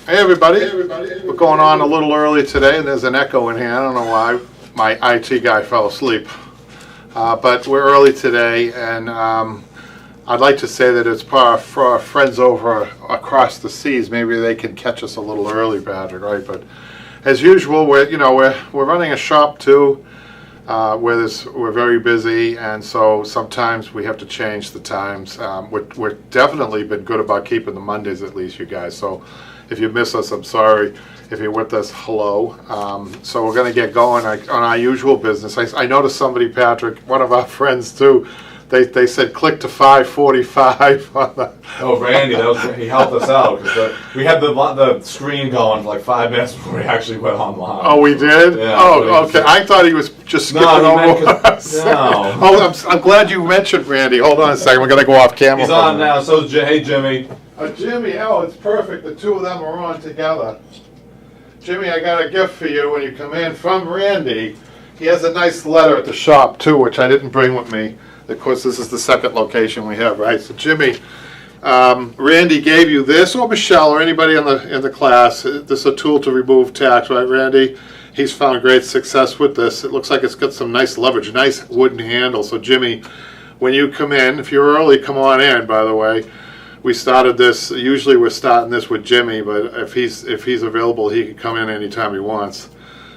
Hey everybody, we're going on a little early today and there's an echo in here. I don't know why. My IT guy fell asleep. But we're early today and I'd like to say that it's for our friends over across the seas. Maybe they can catch us a little early, Patrick, right? But as usual, we're running a shop too. We're very busy, and so sometimes we have to change the times. We're definitely been good about keeping the Mondays at least, you guys. So if you miss us, I'm sorry. If you're with us, hello. So we're going to get going on our usual business. I noticed somebody, Patrick, one of our friends too, they said click to 5:45 on the... Oh, Randy, he helped us out because we had the screen going for like 5 minutes before we actually went online. Oh, we did? Yeah, oh, okay. I thought he was just skipping over us. No. Oh, I'm glad you mentioned Randy. Hold on a second. We're going to go off camera. He's on now. So, hey, Jimmy. Jimmy, it's perfect. The two of them are on together. Jimmy, I got a gift for you when you come in from Randy. He has a nice letter at the shop, too, which I didn't bring with me. Of course, this is the second location we have, right? So, Jimmy, Randy gave you this, or Michelle, or anybody in the class. This is a tool to remove tacks, right, Randy? He's found great success with this. It looks like it's got some nice leverage, nice wooden handle. So, Jimmy, when you come in, if you're early, come on in, by the way. We started this, usually we're starting this with Jimmy, but if he's available, he can come in anytime he wants.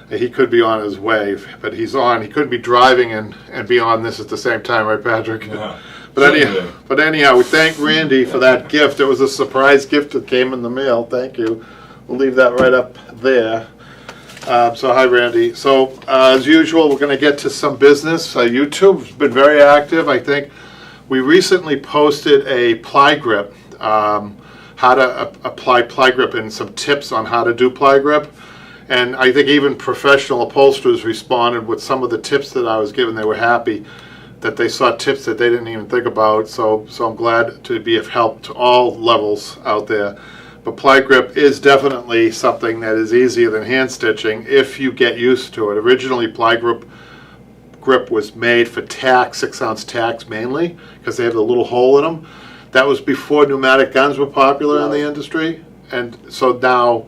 He could be on his way, but he's on. He could be driving and be on this at the same time, right, Patrick? Yeah. But anyhow, we thank Randy for that gift. It was a surprise gift that came in the mail. Thank you. We'll leave that right up there. So hi, Randy. So as usual, we're going to get to some business. YouTube's been very active. I think we recently posted a ply grip, how to apply ply grip and some tips on how to do ply grip. And I think even professional upholsterers responded with some of the tips that I was given. They were happy that they saw tips that they didn't even think about. So I'm glad to be of help to all levels out there. But ply grip is definitely something that is easier than hand stitching if you get used to it. Originally, ply grip was made for tacks, 6-ounce tacks mainly, because they have the little hole in them. That was before pneumatic guns were popular in the industry. And so now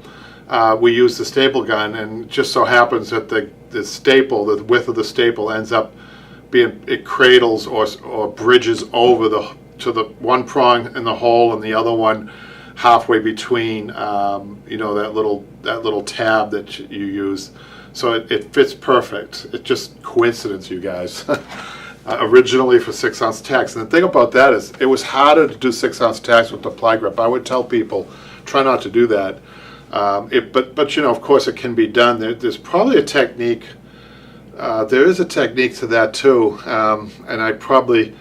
we use the staple gun, and it just so happens that the staple, the width of the staple ends up being, it cradles or bridges over to the one prong in the hole and the other one halfway between, that little tab that you use. So it fits perfect. It's just coincidence, you guys. Originally for 6-ounce tacks. And the thing about that is it was harder to do 6-ounce tacks with the ply grip. I would tell people, try not to do that. But of course it can be done. There's probably a technique. There is a technique to that too, and I probably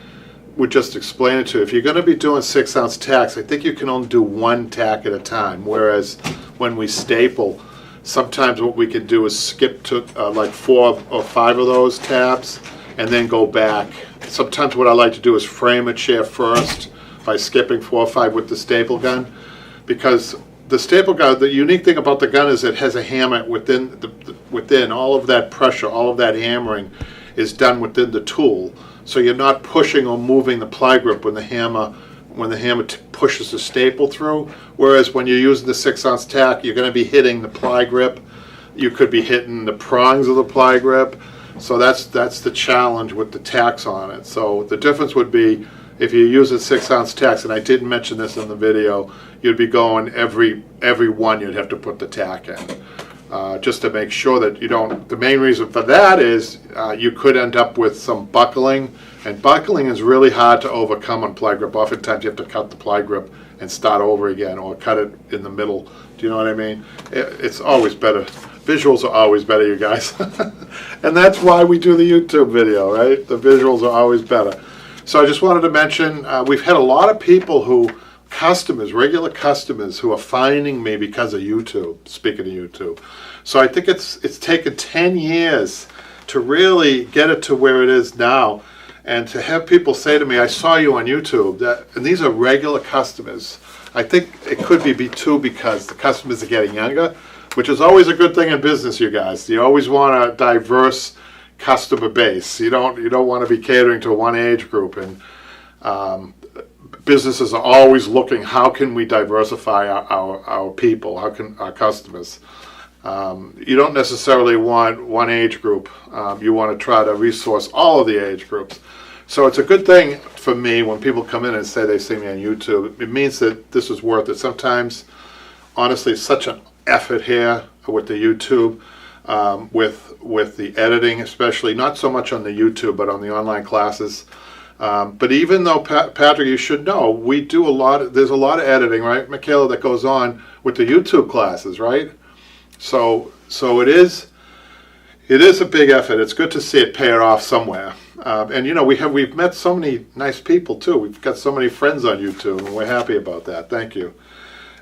would just explain it to you. If you're going to be doing 6-ounce tacks, I think you can only do one tack at a time. Whereas when we staple, sometimes what we can do is skip to like 4 or 5 of those tabs and then go back. Sometimes what I like to do is frame a chair first by skipping 4 or 5 with the staple gun, because the staple gun, the unique thing about the gun is it has a hammer within all of that pressure, all of that hammering is done within the tool. So you're not pushing or moving the ply grip when the hammer pushes the staple through. Whereas when you're using the 6-ounce tack, you're going to be hitting the ply grip. You could be hitting the prongs of the ply grip. So that's the challenge with the tacks on it. So the difference would be if you use a 6-ounce tacks, and I didn't mention this in the video, you'd be going every one you'd have to put the tack in, just to make sure that you don't. The main reason for that is you could end up with some buckling, and buckling is really hard to overcome on ply grip. Oftentimes you have to cut the ply grip and start over again, or cut it in the middle. Do you know what I mean? It's always better. Visuals are always better, you guys. And that's why we do the YouTube video, right? The visuals are always better. So I just wanted to mention, we've had a lot of people regular customers who are finding me because of YouTube, speaking of YouTube. So I think it's taken 10 years to really get it to where it is now. And to have people say to me, I saw you on YouTube, and these are regular customers. I think it could be too because the customers are getting younger, which is always a good thing in business, you guys. You always want a diverse customer base. You don't want to be catering to one age group. And businesses are always looking, how can we diversify our people, how can our customers. You don't necessarily want one age group. You want to try to resource all of the age groups. So it's a good thing for me when people come in and say they see me on YouTube. It means that this is worth it. Sometimes, honestly, it's such an effort here with the YouTube, with the editing, especially, not so much on the YouTube, but on the online classes. But even though, Patrick, you should know, we do there's a lot of editing, right, Michaela, that goes on with the YouTube classes, right? So it is a big effort. It's good to see it pay it off somewhere. And you know, we've met so many nice people too. We've got so many friends on YouTube, and we're happy about that. Thank you.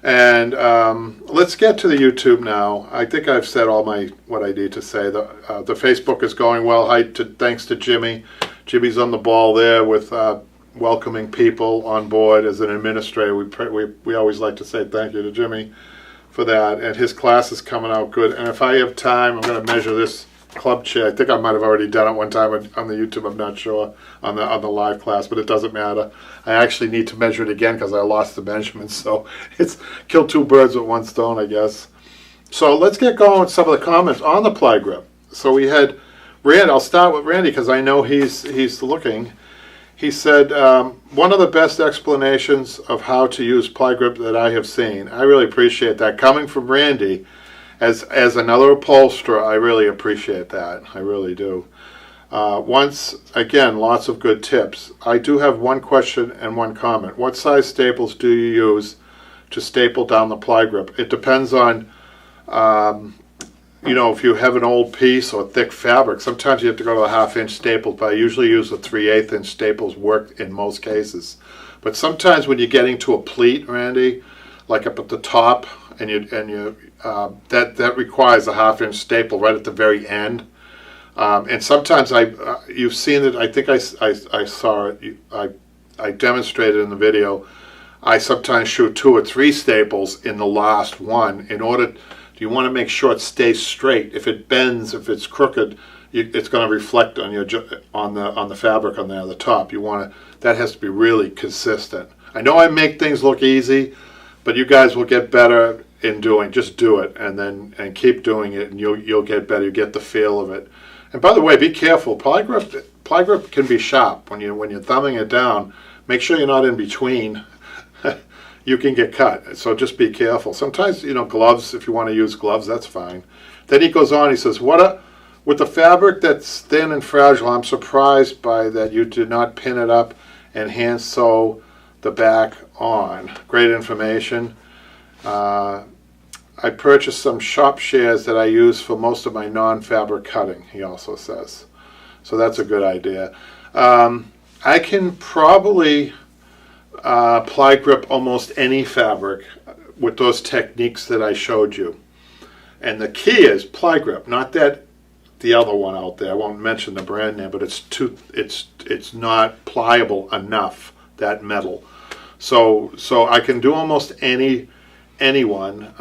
And let's get to the YouTube now. I think I've said all what I need to say. The Facebook is going well. Thanks to Jimmy. Jimmy's on the ball there with welcoming people on board as an administrator. We always like to say thank you to Jimmy for that. And his class is coming out good. And if I have time, I'm going to measure this club chair. I think I might have already done it one time on the YouTube. I'm not sure on the live class, but it doesn't matter. I actually need to measure it again because I lost the measurements. So it's kill two birds with one stone, I guess. So let's get going with some of the comments on the ply grip. So we had Randy. I'll start with Randy because I know he's looking. He said, one of the best explanations of how to use ply grip that I have seen. I really appreciate that. Coming from Randy, as another upholsterer, I really appreciate that. I really do. Once again, lots of good tips. I do have one question and one comment. What size staples do you use to staple down the ply grip? It depends on, you know, if you have an old piece or thick fabric. Sometimes you have to go to the 1/2-inch staples, but I usually use the 3/8-inch staples. Work in most cases. But sometimes when you're getting to a pleat, Randy, like up at the top, and that requires a 1/2-inch staple right at the very end. And sometimes you've seen it. I think I saw it. I demonstrated in the video. I sometimes shoot 2 or 3 staples in the last one in order. You want to make sure it stays straight. If it bends, if it's crooked, it's going to reflect on on the fabric on the top. That has to be really consistent. I know I make things look easy, but you guys will get better in just do it and keep doing it, and you'll get better. You get the feel of it. And by the way, be careful. Ply grip can be sharp when you're thumbing it down. Make sure you're not in between. You can get cut, so just be careful. Sometimes, you know, gloves, if you want to use gloves, that's fine. Then he goes on, he says, with the fabric that's thin and fragile, I'm surprised by that you did not pin it up and hand sew the back on. Great information. I purchased some shop shares that I use for most of my non-fabric cutting, he also says. So that's a good idea. I can probably ply grip almost any fabric with those techniques that I showed you. And the key is ply grip, not the other one out there. I won't mention the brand name, but it's not pliable enough, that metal. So I can do almost anyone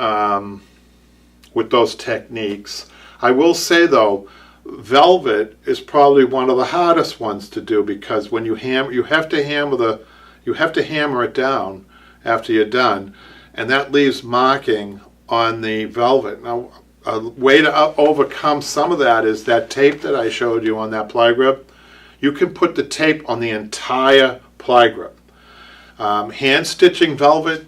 with those techniques. I will say though, velvet is probably one of the hardest ones to do because when you have to hammer it down after you're done, and that leaves marking on the velvet. Now, a way to overcome some of that is that tape that I showed you on that ply grip. You can put the tape on the entire ply grip. Hand stitching velvet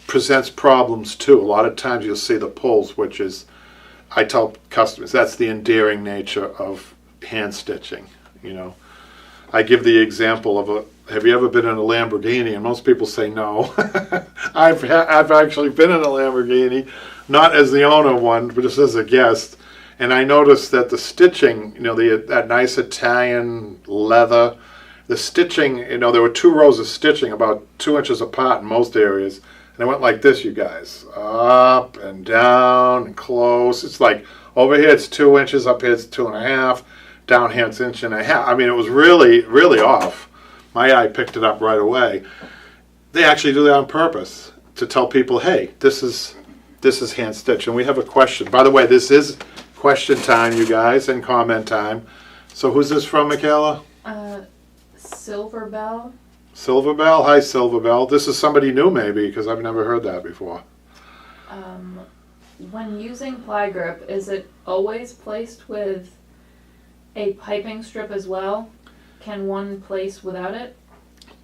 presents problems too. A lot of times you'll see the pulls, which is, I tell customers, that's the endearing nature of hand stitching. You know, I give the example of have you ever been in a Lamborghini? And most people say no. I've actually been in a Lamborghini, not as the owner of one, but just as a guest. And I noticed that the stitching, you know, that nice Italian leather, the stitching, you know, there were 2 rows of stitching about 2 inches apart in most areas. And I went like this, you guys, up and down and close. It's like over here it's 2 inches, up here it's 2.5, down here it's 1.5 inches. I mean, it was really, really off. My eye picked it up right away. They actually do that on purpose to tell people, hey, this is hand stitched. And we have a question. By the way, this is question time, you guys, and comment time. So who's this from, Michaela? Silver Bell. Silverbell? Hi, Silverbell. This is somebody new maybe, because I've never heard that before. When using ply grip, is it always placed with a piping strip as well? Can one place without it?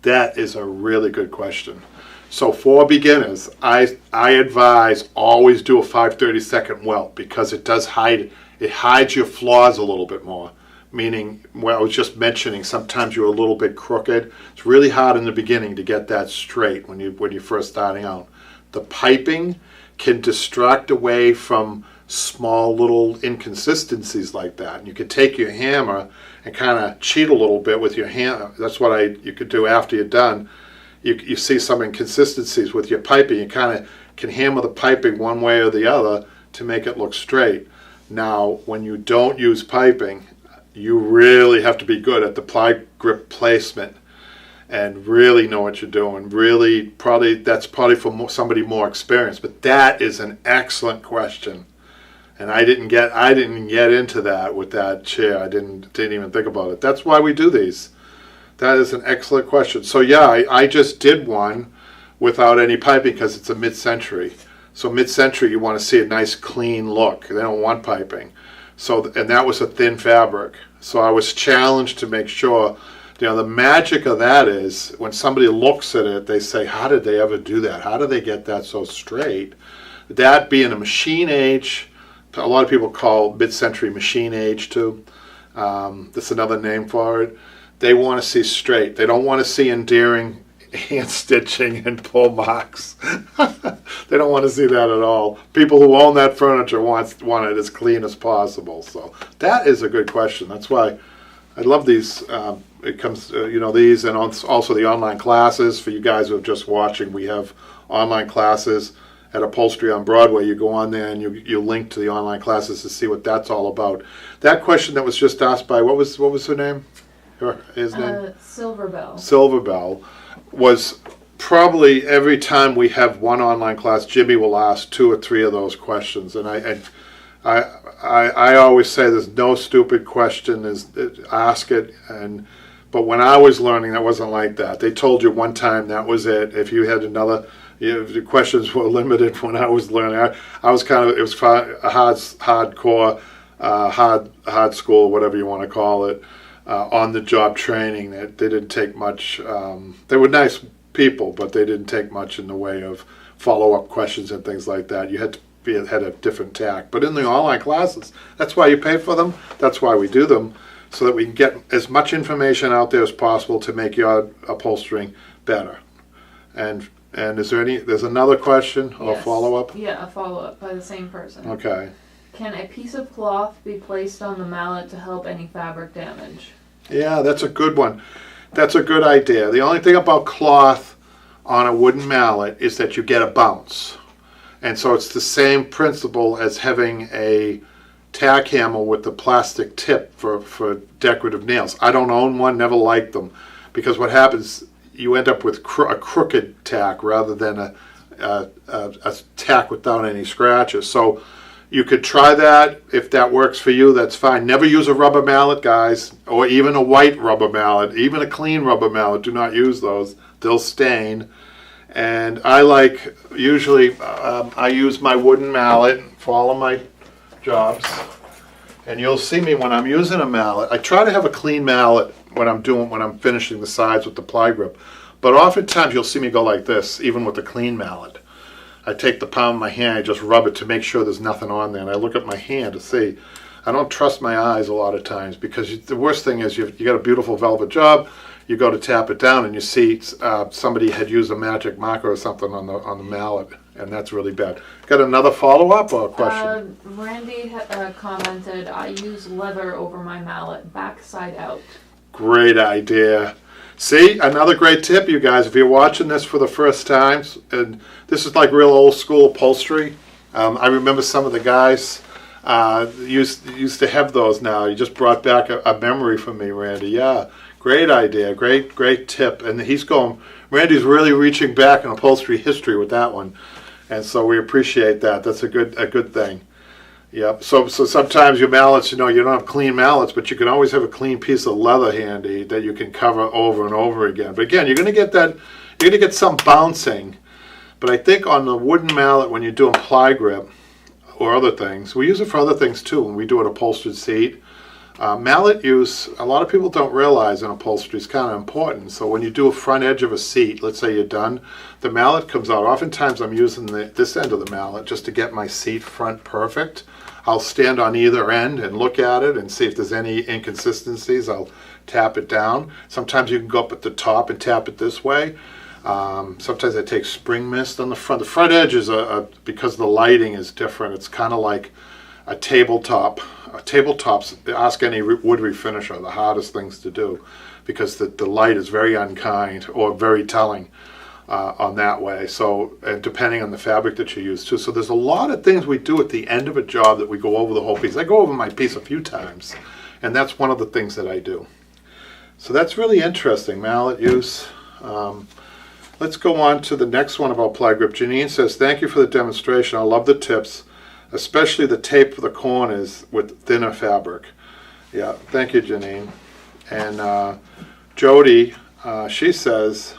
That is a really good question. So for beginners, I advise always do a 5/32 welt, because it does hides your flaws a little bit more. Meaning, what I was just mentioning, sometimes you're a little bit crooked. It's really hard in the beginning to get that straight when you're first starting out. The piping can distract away from small little inconsistencies like that. And you could take your hammer and kind of cheat a little bit with your hammer. That's what you could do after you're done. You see some inconsistencies with your piping. You kind of can hammer the piping one way or the other to make it look straight. Now, when you don't use piping, you really have to be good at the ply grip placement and really know what you're doing. Really, that's probably for somebody more experienced. But that is an excellent question, and I didn't get into that with that chair. I didn't even think about it. That's why we do these. That is an excellent question. So yeah, I just did one without any piping because it's a mid-century. So mid-century, you want to see a nice clean look. They don't want piping. So, and that was a thin fabric. So I was challenged to make sure, the magic of that is when somebody looks at it, they say, how did they ever do that? How do they get that so straight? That being a machine age, a lot of people call mid-century machine age too. That's another name for it. They want to see straight. They don't want to see endearing hand stitching and pull marks. They don't want to see that at all. People who own that furniture want it as clean as possible. So that is a good question. That's why I love these. It comes, these, and also the online classes. For you guys who are just watching, we have online classes at Upholstery on Broadway. You go on there and you link to the online classes to see what that's all about. That question that was just asked by, what was her name? His name? Silverbell. Silverbell was probably every time we have one online class, Jimmy will ask 2 or 3 of those questions, and I always say there's no stupid question. Ask it, but when I was learning, that wasn't like that. They told you one time that was it. If you had another, the questions were limited. When I was learning, I was it was a hardcore, hard school, whatever you want to call it. On the job training, they didn't take much. They were nice people, but they didn't take much in the way of follow-up questions and things like that. You had a different tack. But in the online classes, that's why you pay for them. That's why we do them, so that we can get as much information out there as possible to make your upholstering better. And there's another question or Yes. follow-up? Yeah, a follow-up by the same person. Okay. Can a piece of cloth be placed on the mallet to help any fabric damage? Yeah, that's a good one. That's a good idea. The only thing about cloth on a wooden mallet is that you get a bounce. And so it's the same principle as having a tack hammer with the plastic tip for decorative nails. I don't own one, never liked them, because what happens, you end up with a crooked tack rather than a tack without any scratches. So you could try that. If that works for you, that's fine. Never use a rubber mallet, guys, or even a white rubber mallet, even a clean rubber mallet. Do not use those. They'll stain. And I usually I use my wooden mallet for all of my jobs. And you'll see me when I'm using a mallet. I try to have a clean mallet when I'm finishing the sides with the ply grip. But oftentimes you'll see me go like this, even with a clean mallet. I take the palm of my hand, I just rub it to make sure there's nothing on there, and I look at my hand to see. I don't trust my eyes a lot of times, because the worst thing is you got a beautiful velvet job, you go to tap it down and you see somebody had used a magic marker or something on the mallet, and that's really bad. Got another follow-up or question? Randy commented, I use leather over my mallet, backside out. Great idea. See, another great tip, you guys. If you're watching this for the first time, and this is like real old school upholstery. I remember some of the guys used to have those. Now you just brought back a memory for me, Randy. Yeah, great idea, great tip. And Randy's really reaching back in upholstery history with that one, and so we appreciate that. That's a good thing. Yep. So sometimes your mallets, you don't have clean mallets, but you can always have a clean piece of leather handy that you can cover over and over again. But again, you're going to get some bouncing. But I think on the wooden mallet, when you're doing ply grip or other things, we use it for other things too. When we do an upholstered seat, mallet use, a lot of people don't realize in upholstery is kind of important. So when you do a front edge of a seat, let's say you're done, the mallet comes out. Oftentimes I'm using this end of the mallet just to get my seat front perfect. I'll stand on either end and look at it and see if there's any inconsistencies. I'll tap it down. Sometimes you can go up at the top and tap it this way. Sometimes I take spring mist on the front. The front edge is because the lighting is different. It's kind of like a tabletop. Tabletops, ask any wood refinisher, the hardest things to do because the light is very unkind or very telling on that way. So, and depending on the fabric that you use too. So there's a lot of things we do at the end of a job that we go over the whole piece. I go over my piece a few times, and that's one of the things that I do. So that's really interesting, mallet use. Let's go on to the next one about ply grip. Janine says, thank you for the demonstration. I love the tips, especially the tape for the corners with thinner fabric. Yeah, thank you, Janine. And Jody, she says,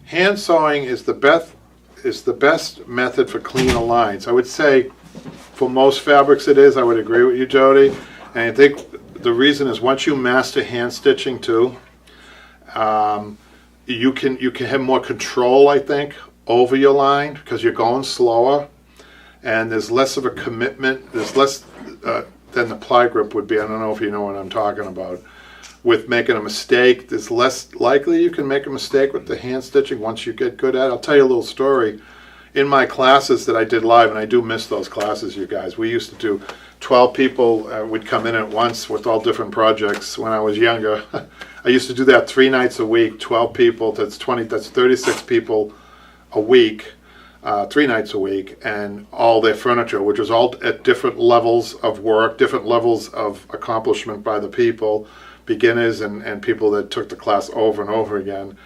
hand sewing is the best method for cleaner lines. I would say for most fabrics it is. I would agree with you, Jody. And I think the reason is once you master hand stitching too, you can have more control, I think, over your line because you're going slower and there's less of a commitment. There's less than the ply grip would be. I don't know if you know what I'm talking about. With making a mistake, there's less likely you can make a mistake with the hand stitching once you get good at it. I'll tell you a little story. In my classes that I did live, and I do miss those classes, you guys, we used to do 12 people would come in at once with all different projects when I was younger. I used to do that 3 nights a week, 12 people, that's 36 people a week, 3 nights a week, and all their furniture, which was all at different levels of work, different levels of accomplishment by the people, beginners and people that took the class over and over again.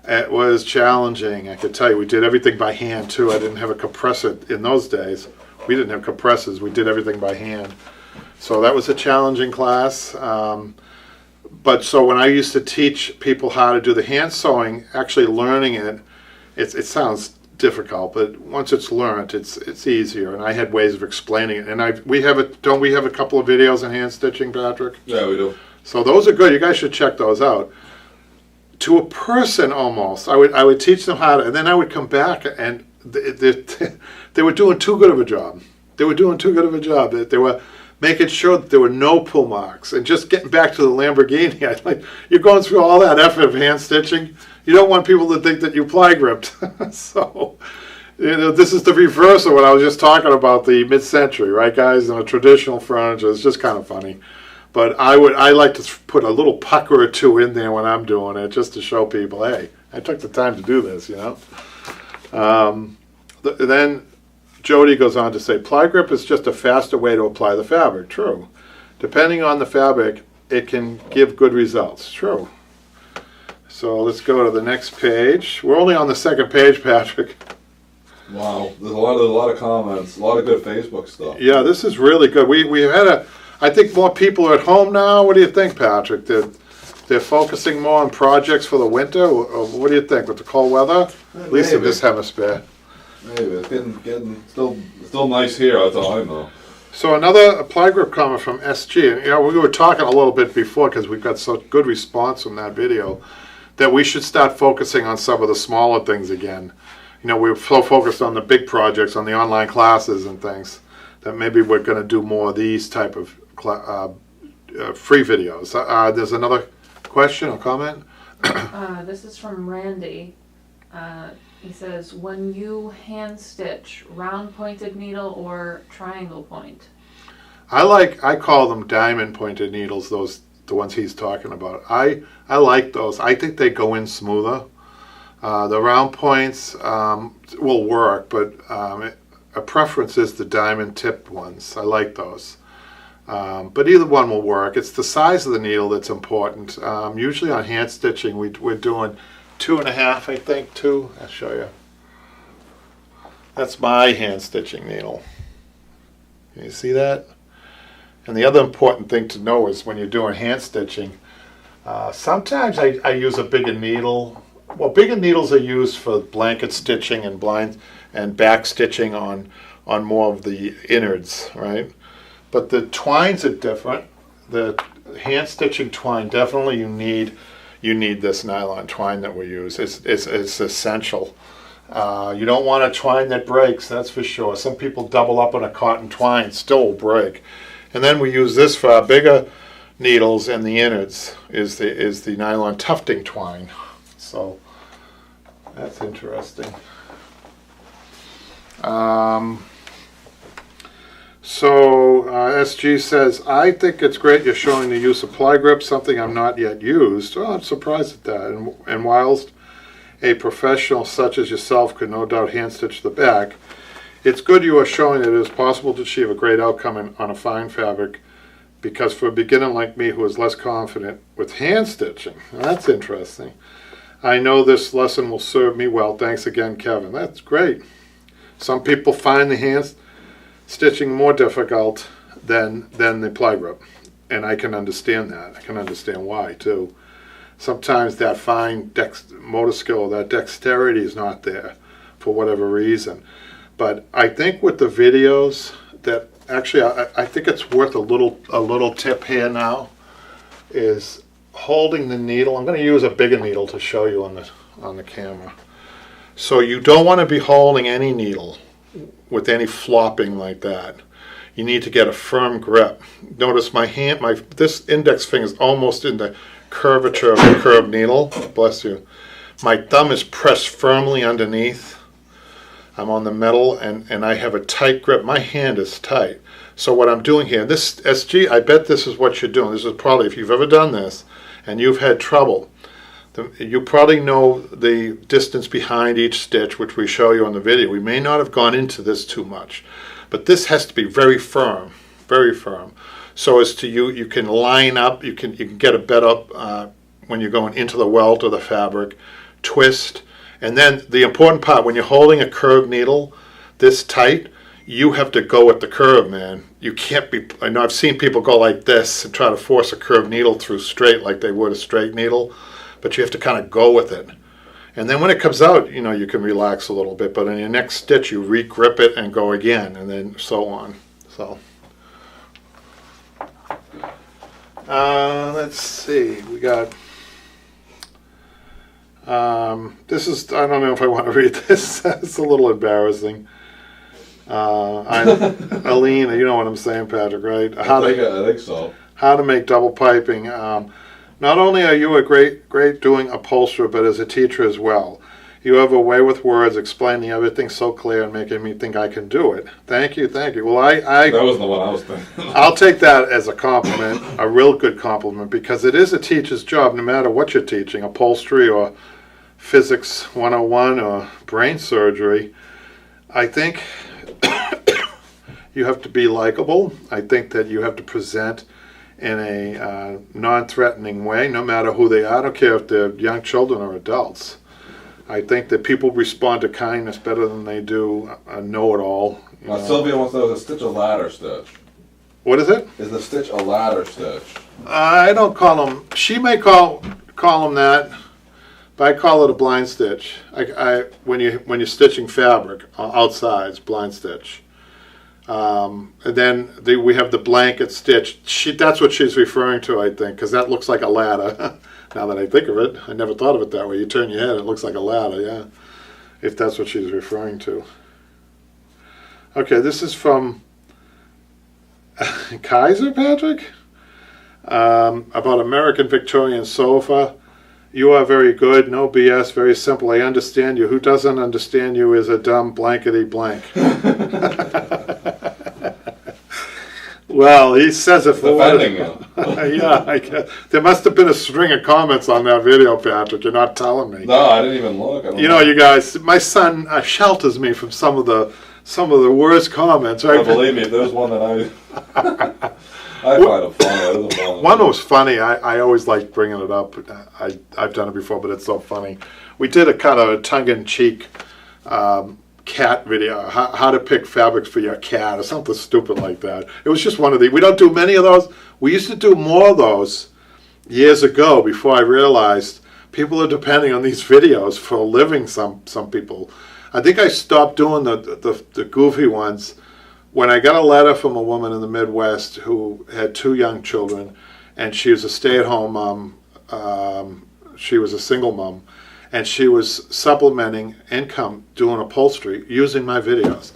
It was challenging, I could tell you. We did everything by hand too. I didn't have a compressor in those days. We didn't have compressors. We did everything by hand. So that was a challenging class. But so when I used to teach people how to do the hand sewing, actually learning it sounds difficult, but once it's learned, it's easier. And I had ways of explaining it. And don't we have a couple of videos on hand stitching, Patrick? Yeah, we do. So those are good. You guys should check those out. To a person almost, I would teach them how to, and then I would come back and they were doing too good of a job. They were doing too good of a job. They were making sure that there were no pull marks. And just getting back to the Lamborghini, I'd like, you're going through all that effort of hand stitching. You don't want people to think that you ply gripped. So, this is the reverse of what I was just talking about, the mid-century, right, guys? In a traditional furniture, it's just kind of funny. But I like to put a little pucker or two in there when I'm doing it, just to show people, hey, I took the time to do this, Then Jody goes on to say, ply grip is just a faster way to apply the fabric. True. Depending on the fabric, it can give good results. True. So let's go to the next page. We're only on the second page, Patrick. Wow, there's a lot of comments, a lot of good Facebook stuff. Yeah, this is really good. We had I think more people are at home now. What do you think, Patrick? They're focusing more on projects for the winter? Or what do you think, with the cold weather? At least in this hemisphere. Maybe. It's getting still nice here, that's all I know. So another ply grip comment from SG. And, we were talking a little bit before, because we've got such good response from that video, that we should start focusing on some of the smaller things again. We're so focused on the big projects, on the online classes and things, that maybe we're going to do more of these type of free videos. There's another question or comment? This is from Randy. He says, when you hand stitch, round pointed needle or triangle point? I call them diamond pointed needles, the ones he's talking about. I like those. I think they go in smoother. The round points will work, but a preference is the diamond tipped ones. I like those. But either one will work. It's the size of the needle that's important. Usually on hand stitching, we're doing 2.5, I think, 2. I'll show you. That's my hand stitching needle. Can you see that? And the other important thing to know is when you're doing hand stitching, sometimes I use a bigger needle. Well, bigger needles are used for blanket stitching and blind and back stitching on more of the innards, right? But the twines are different. The hand stitching twine, definitely you need this nylon twine that we use. It's essential. You don't want a twine that breaks, that's for sure. Some people double up on a cotton twine, still will break. And then we use this for our bigger needles, and the innards is the nylon tufting twine. So that's interesting. SG says, I think it's great you're showing the use of ply grip, something I'm not yet used. Oh, I'm surprised at that. And whilst a professional such as yourself could no doubt hand stitch the back, it's good you are showing that it is possible to achieve a great outcome on a fine fabric, because for a beginner like me who is less confident with hand stitching, that's interesting. I know this lesson will serve me well. Thanks again, Kevin. That's great. Some people find the hand stitching more difficult than the ply grip, and I can understand that. I can understand why too. Sometimes that fine motor skill, that dexterity is not there for whatever reason. But I think with the videos, that actually I think it's worth a little tip here now, is holding the needle. I'm going to use a bigger needle to show you on the camera. So you don't want to be holding any needle with any flopping like that. You need to get a firm grip. Notice my hand, this index finger is almost in the curvature of the curved needle. Bless you. My thumb is pressed firmly underneath. I'm on the metal, and I have a tight grip. My hand is tight. So what I'm doing here, this SG, I bet this is what you're doing. This is probably, if you've ever done this and you've had trouble, you probably know the distance behind each stitch, which we show you on the video. We may not have gone into this too much, but this has to be very firm, so as to you can line up, you can get a bed up when you're going into the welt of the fabric, twist, and then the important part, when you're holding a curved needle this tight, you have to go with the curve, man. You can't be, I know I've seen people go like this and try to force a curved needle through straight like they would a straight needle, but you have to kind of go with it. And then when it comes out, you can relax a little bit, but in your next stitch you re-grip it and go again, and then so on. So let's see, we got this is, I don't know if I want to read this. It's a little embarrassing. Aline, you know what I'm saying, Patrick, right? I think so. How to make double piping. Not only are you a great doing upholsterer, but as a teacher as well. You have a way with words, explaining everything so clear and making me think I can do it. Thank you. Well, that was the one I was thinking. I'll take that as a compliment, a real good compliment, because it is a teacher's job, no matter what you're teaching, upholstery or physics 101 or brain surgery. I think you have to be likable. I think that you have to present in a non-threatening way, no matter who they are. I don't care if they're young children or adults. I think that people respond to kindness better than they do a know-it-all. Sylvia wants to know, is the stitch a ladder stitch? What is it? Is the stitch a ladder stitch? I don't call them, she may call them that, but I call it a blind stitch. When you're stitching fabric outside, it's blind stitch. And then we have the blanket stitch. That's what she's referring to, I think, because that looks like a ladder. Now that I think of it, I never thought of it that way. You turn your head, it looks like a ladder, yeah, if that's what she's referring to. Okay, this is from Kaiser, Patrick, about American Victorian sofa. You are very good, no BS, very simple. I understand you. Who doesn't understand you is a dumb blankety blank. Well, he says it for defending you. Yeah, I guess. There must have been a string of comments on that video, Patrick. You're not telling me. No, I didn't even look. You know, you guys, my son shelters me from some of the worst comments. Right? Well, believe me, if there's one that I find it funny. One was funny. I always like bringing it up. I've done it before, but it's so funny. We did a kind of a tongue-in-cheek cat video, how to pick fabrics for your cat or something stupid like that. It was just one of the, we don't do many of those. We used to do more of those years ago before I realized people are depending on these videos for a living, some people. I think I stopped doing the goofy ones when I got a letter from a woman in the Midwest who had 2 young children, and she was a stay-at-home mom. She was a single mom, and she was supplementing income doing upholstery using my videos.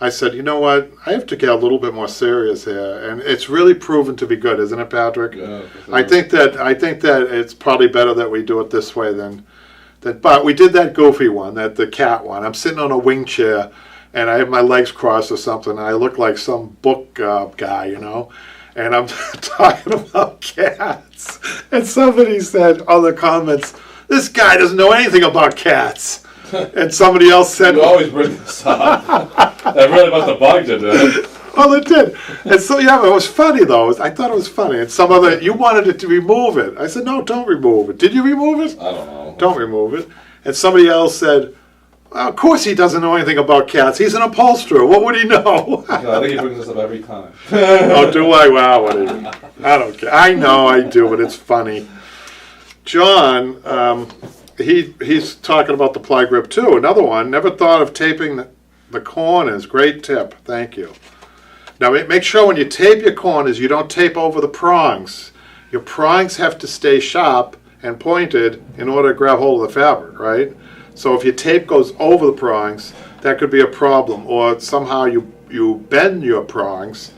I said, you know what? I have to get a little bit more serious here, and it's really proven to be good, isn't it, Patrick? Yeah, for sure. I think that it's probably better that we do it this way than that. But we did that goofy one, the cat one. I'm sitting on a wing chair, and I have my legs crossed or something. I look like some book guy, you know, and I'm talking about cats. And somebody said on the comments, "This guy doesn't know anything about cats." And somebody else said, You always bring this up. That really must have bugged you, dude. well, it did. And so, yeah, it was funny, though. I thought it was funny. And some other, you wanted it to remove it. I said, no, don't remove it. Did you remove it? I don't know. Don't remove it. And somebody else said, well, of course he doesn't know anything about cats. He's an upholsterer. What would he know? I think he brings this up every time. Oh, do I? Wow, what is it? I don't care. I know I do, but it's funny. John, he's talking about the ply grip too. Another one, never thought of taping the corners. Great tip. Thank you. Now make sure when you tape your corners, you don't tape over the prongs. Your prongs have to stay sharp and pointed in order to grab hold of the fabric, right? So if your tape goes over the prongs, that could be a problem. Or somehow you bend your prongs.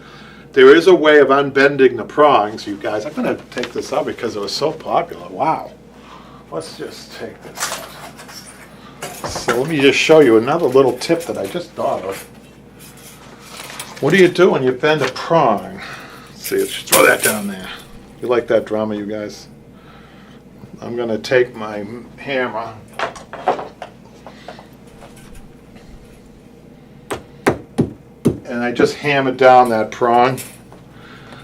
There is a way of unbending the prongs, you guys. I'm going to take this out because it was so popular. Wow. Let's just take this out. So let me just show you another little tip that I just thought of. What do you do when you bend a prong? Let's see, let's throw that down there. You like that drama, you guys? I'm going to take my hammer. And I just hammer down that prong.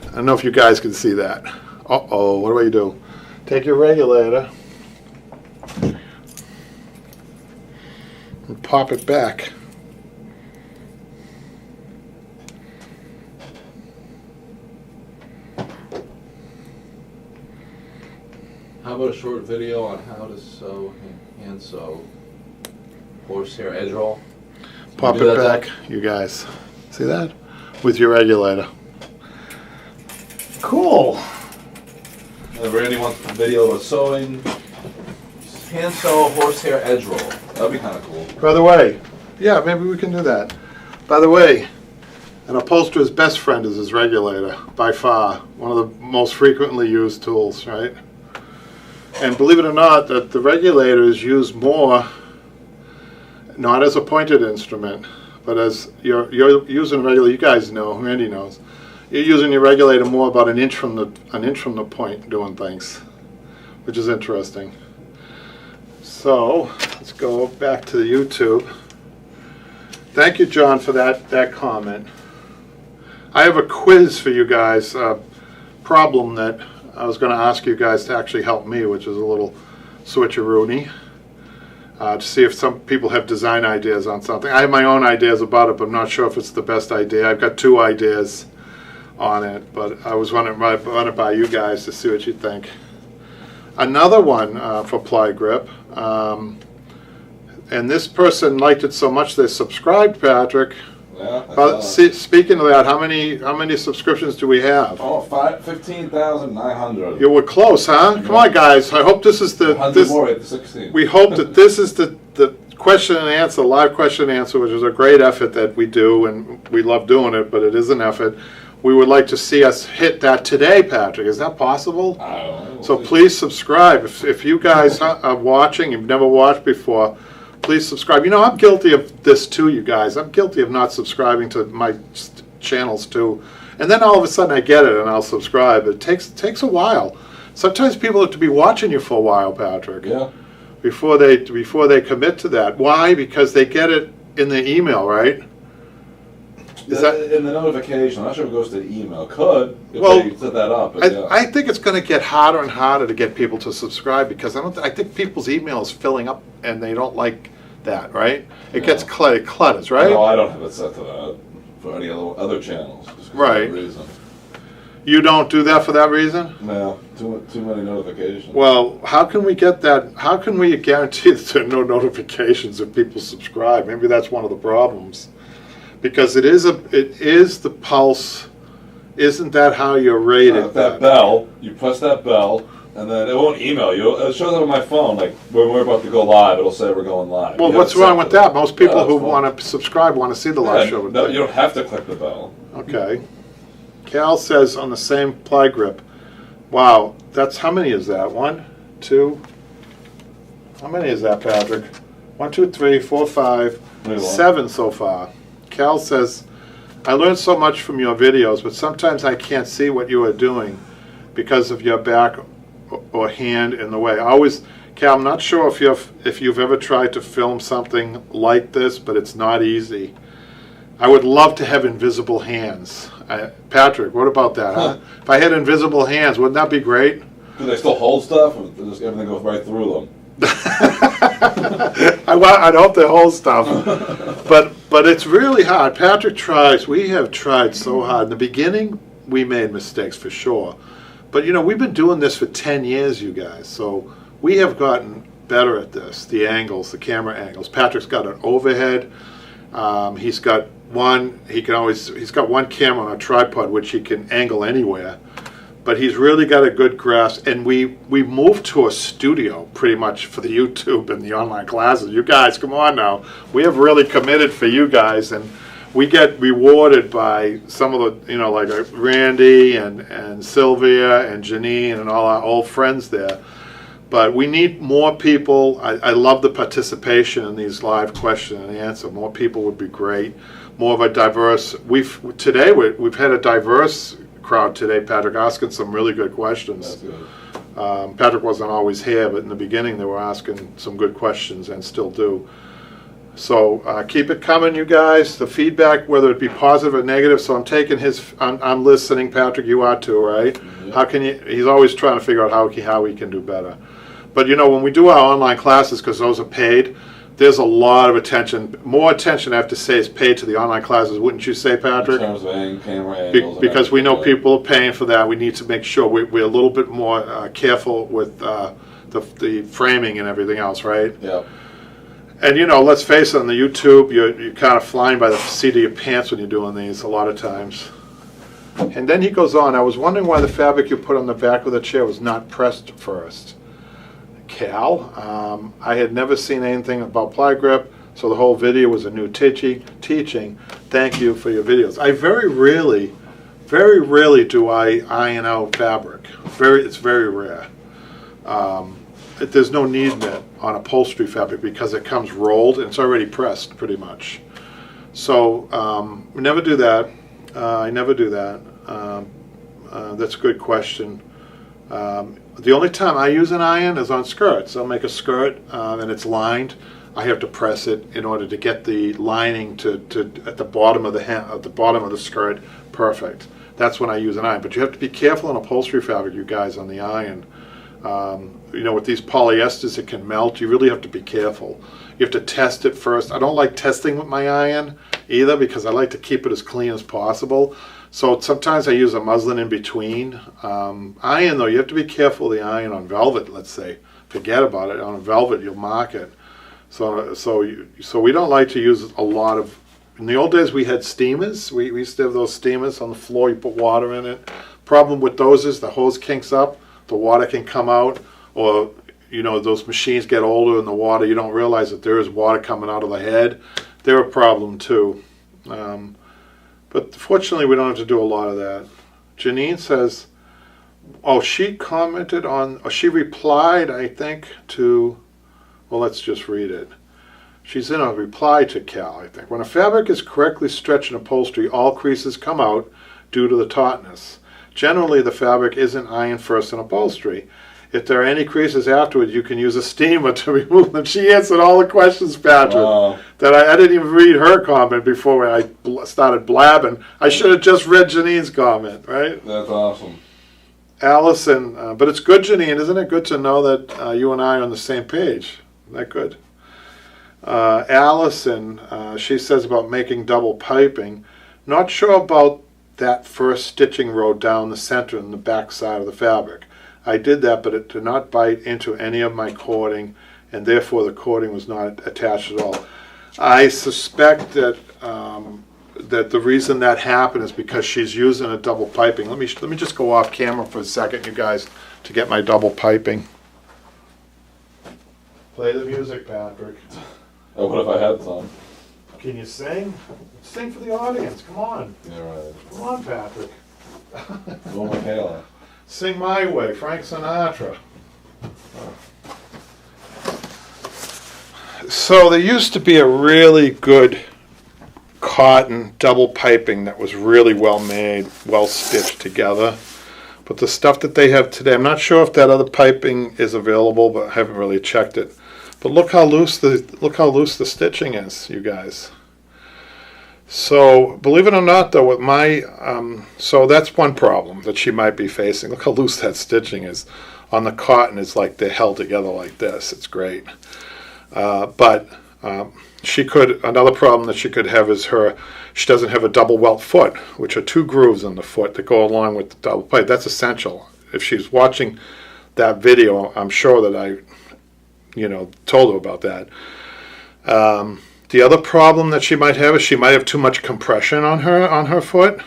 I don't know if you guys can see that. Uh-oh, what do? Take your regulator and pop it back. How about a short video on how to sew, hand sew, horsehair edge roll? Pop it back, you guys. See that? With your regulator. Cool. If Randy wants a video of sewing, hand sew horsehair edge roll. That'd be kind of cool. By the way, yeah, maybe we can do that. By the way, an upholsterer's best friend is his regulator, by far. One of the most frequently used tools, right? And believe it or not, that the regulator is used more, not as a pointed instrument, but as you're using a regulator. You guys know, Randy knows. You're using your regulator more about an inch from the point doing things, which is interesting. So let's go back to the YouTube. Thank you, John, for that comment. I have a quiz for you guys, a problem that I was going to ask you guys to actually help me, which is a little switcheroony, to see if some people have design ideas on something. I have my own ideas about it, but I'm not sure if it's the best idea. I've got 2 ideas on it, but I was wondering, run it by you guys to see what you think. Another one for ply grip, and this person liked it so much they subscribed, Patrick. Yeah. Speaking of that, how many subscriptions do we have? Oh, 15,900. You were close, huh? Yeah. Come on, guys. I hope this is the. 100 more at the 16. We hope that this is the question and answer, live question and answer, which is a great effort that we do, and we love doing it, but it is an effort. We would like to see us hit that today, Patrick. Is that possible? I don't know. So please subscribe. If you guys are watching, you've never watched before, please subscribe. You know, I'm guilty of this too, you guys. I'm guilty of not subscribing to my channels too. And then all of a sudden I get it and I'll subscribe. It takes a while. Sometimes people have to be watching you for a while, Patrick. Yeah. Before they commit to that. Why? Because they get it in the email, right? Is that in the notification? I'm not sure if it goes to the email. Could if well, they set that up. But yeah. I think it's going to get harder and harder to get people to subscribe because I think people's email is filling up and they don't like that, right? It No. gets clutters, right? No, I don't have it set to that for any other channels. Just 'cause of Right. that reason. You don't do that for that reason? No, too many notifications. Well, how can we get that? How can we guarantee that there are no notifications if people subscribe? Maybe that's one of the problems, because it is the Pulse. Isn't that how you're rated? That bell, you press that bell, and then it won't email you. It shows up on my phone, like when we're about to go live, it'll say we're going live. Well, You what's have it wrong set with to that? Most people who that's fine. want to subscribe want to see the live show. No, you don't have to click the bell. Okay. Cal says on the same ply grip. Wow, that's, how many is that? 1, 2. How many is that, Patrick? 1, 2, 3, 4, 5, Maybe one. 7 so far. Cal says, I learned so much from your videos, but sometimes I can't see what you are doing because of your back or hand in the way. Cal, I'm not sure if you've ever tried to film something like this, but it's not easy. I would love to have invisible hands. Patrick, what about that, huh? If I had invisible hands, wouldn't that be great? Do they still hold stuff, or does everything goes right through them? I'd hope they hold stuff. But it's really hard. Patrick tries. We have tried so hard. In the beginning, we made mistakes for sure. But, you know, we've been doing this for 10 years, you guys. So we have gotten better at this. The angles, the camera angles. Patrick's got an overhead. He's got one camera on a tripod which he can angle anywhere, but he's really got a good grasp. And we moved to a studio pretty much for the YouTube and the online classes. You guys, come on now, we have really committed for you guys, and we get rewarded by some of the, you know, like Randy and Sylvia and Janine and all our old friends there. But we need more people. I love the participation in these live question and answer. More people would be great. More of a diverse. We've had a diverse crowd today, Patrick, asking some really good questions. That's good. Patrick wasn't always here, but in the beginning they were asking some good questions and still do. So keep it coming, you guys. The feedback, whether it be positive or negative. So I'm taking I'm listening, Patrick. You are too, right? Mm-hmm. How can you? He's always trying to figure out how we can do better. But you know, when we do our online classes, because those are paid, there's a lot of attention. More attention, I have to say, is paid to the online classes. Wouldn't you say, Patrick? In terms of camera angles. Because we know everything. people are paying for that. We need to make sure we're a little bit more careful with the framing and everything else, right? Yeah. And you know, let's face it, on the YouTube, you're kind of flying by the seat of your pants when you're doing these a lot of times. And then he goes on, I was wondering why the fabric you put on the back of the chair was not pressed first. Cal, I had never seen anything about ply grip, so the whole video was a new teaching. Thank you for your videos. I very rarely do I iron out fabric. It's very rare. There's no need in it on upholstery fabric because it comes rolled and it's already pressed pretty much. So we never do that. I never do that. That's a good question. The only time I use an iron is on skirts. I'll make a skirt and it's lined. I have to press it in order to get the lining to at the bottom of the skirt perfect. That's when I use an iron. But you have to be careful on upholstery fabric, you guys, on the iron. You know, with these polyesters, it can melt. You really have to be careful. You have to test it first. I don't like testing with my iron either because I like to keep it as clean as possible. So sometimes I use a muslin in between. Iron, though, you have to be careful with the iron on velvet, let's say. Forget about it. On velvet, you'll mark it. So we don't like to use a lot of... In the old days, we had steamers. We used to have those steamers on the floor. You put water in it. Problem with those is the hose kinks up. The water can come out. Or, you know, those machines get older in the water. You don't realize that there is water coming out of the head. They're a problem, too. But fortunately, we don't have to do a lot of that. Janine says, oh, she commented on, or she replied, I think, to, well, let's just read it. She's in a reply to Cal, I think. When a fabric is correctly stretched in upholstery, all creases come out due to the tautness. Generally, the fabric isn't ironed first in upholstery. If there are any creases afterwards, you can use a steamer to remove them. She answered all the questions, Patrick. Wow. That I didn't even read her comment before I started blabbing. I should have just read Janine's comment, right? That's awesome. Allison, but it's good, Janine, isn't it good to know that you and I are on the same page? Isn't that good? Allison, she says about making double piping. Not sure about that first stitching row down the center and the back side of the fabric. I did that, but it did not bite into any of my cording, and therefore the cording was not attached at all. I suspect that that the reason that happened is because she's using a double piping. Let me just go off camera for a second, you guys, to get my double piping. Play the music, Patrick. Oh, what if I had some? Can you sing? Sing for the audience. Come on. Yeah, right. Come on, Patrick. Go Michaela. Sing My Way, Frank Sinatra. So there used to be a really good cotton double piping that was really well made, well stitched together. But the stuff that they have today, I'm not sure if that other piping is available, but I haven't really checked it. But look how loose the stitching is, you guys. So believe it or not, though, with my so that's one problem that she might be facing. Look how loose that stitching is on the cotton. It's like they're held together like this. It's great, but she could. Another problem that she could have is she doesn't have a double welt foot, which are 2 grooves in the foot that go along with the double pipe. That's essential. If she's watching that video, I'm sure that I told her about that. The other problem that she might have is she might have too much compression on her foot,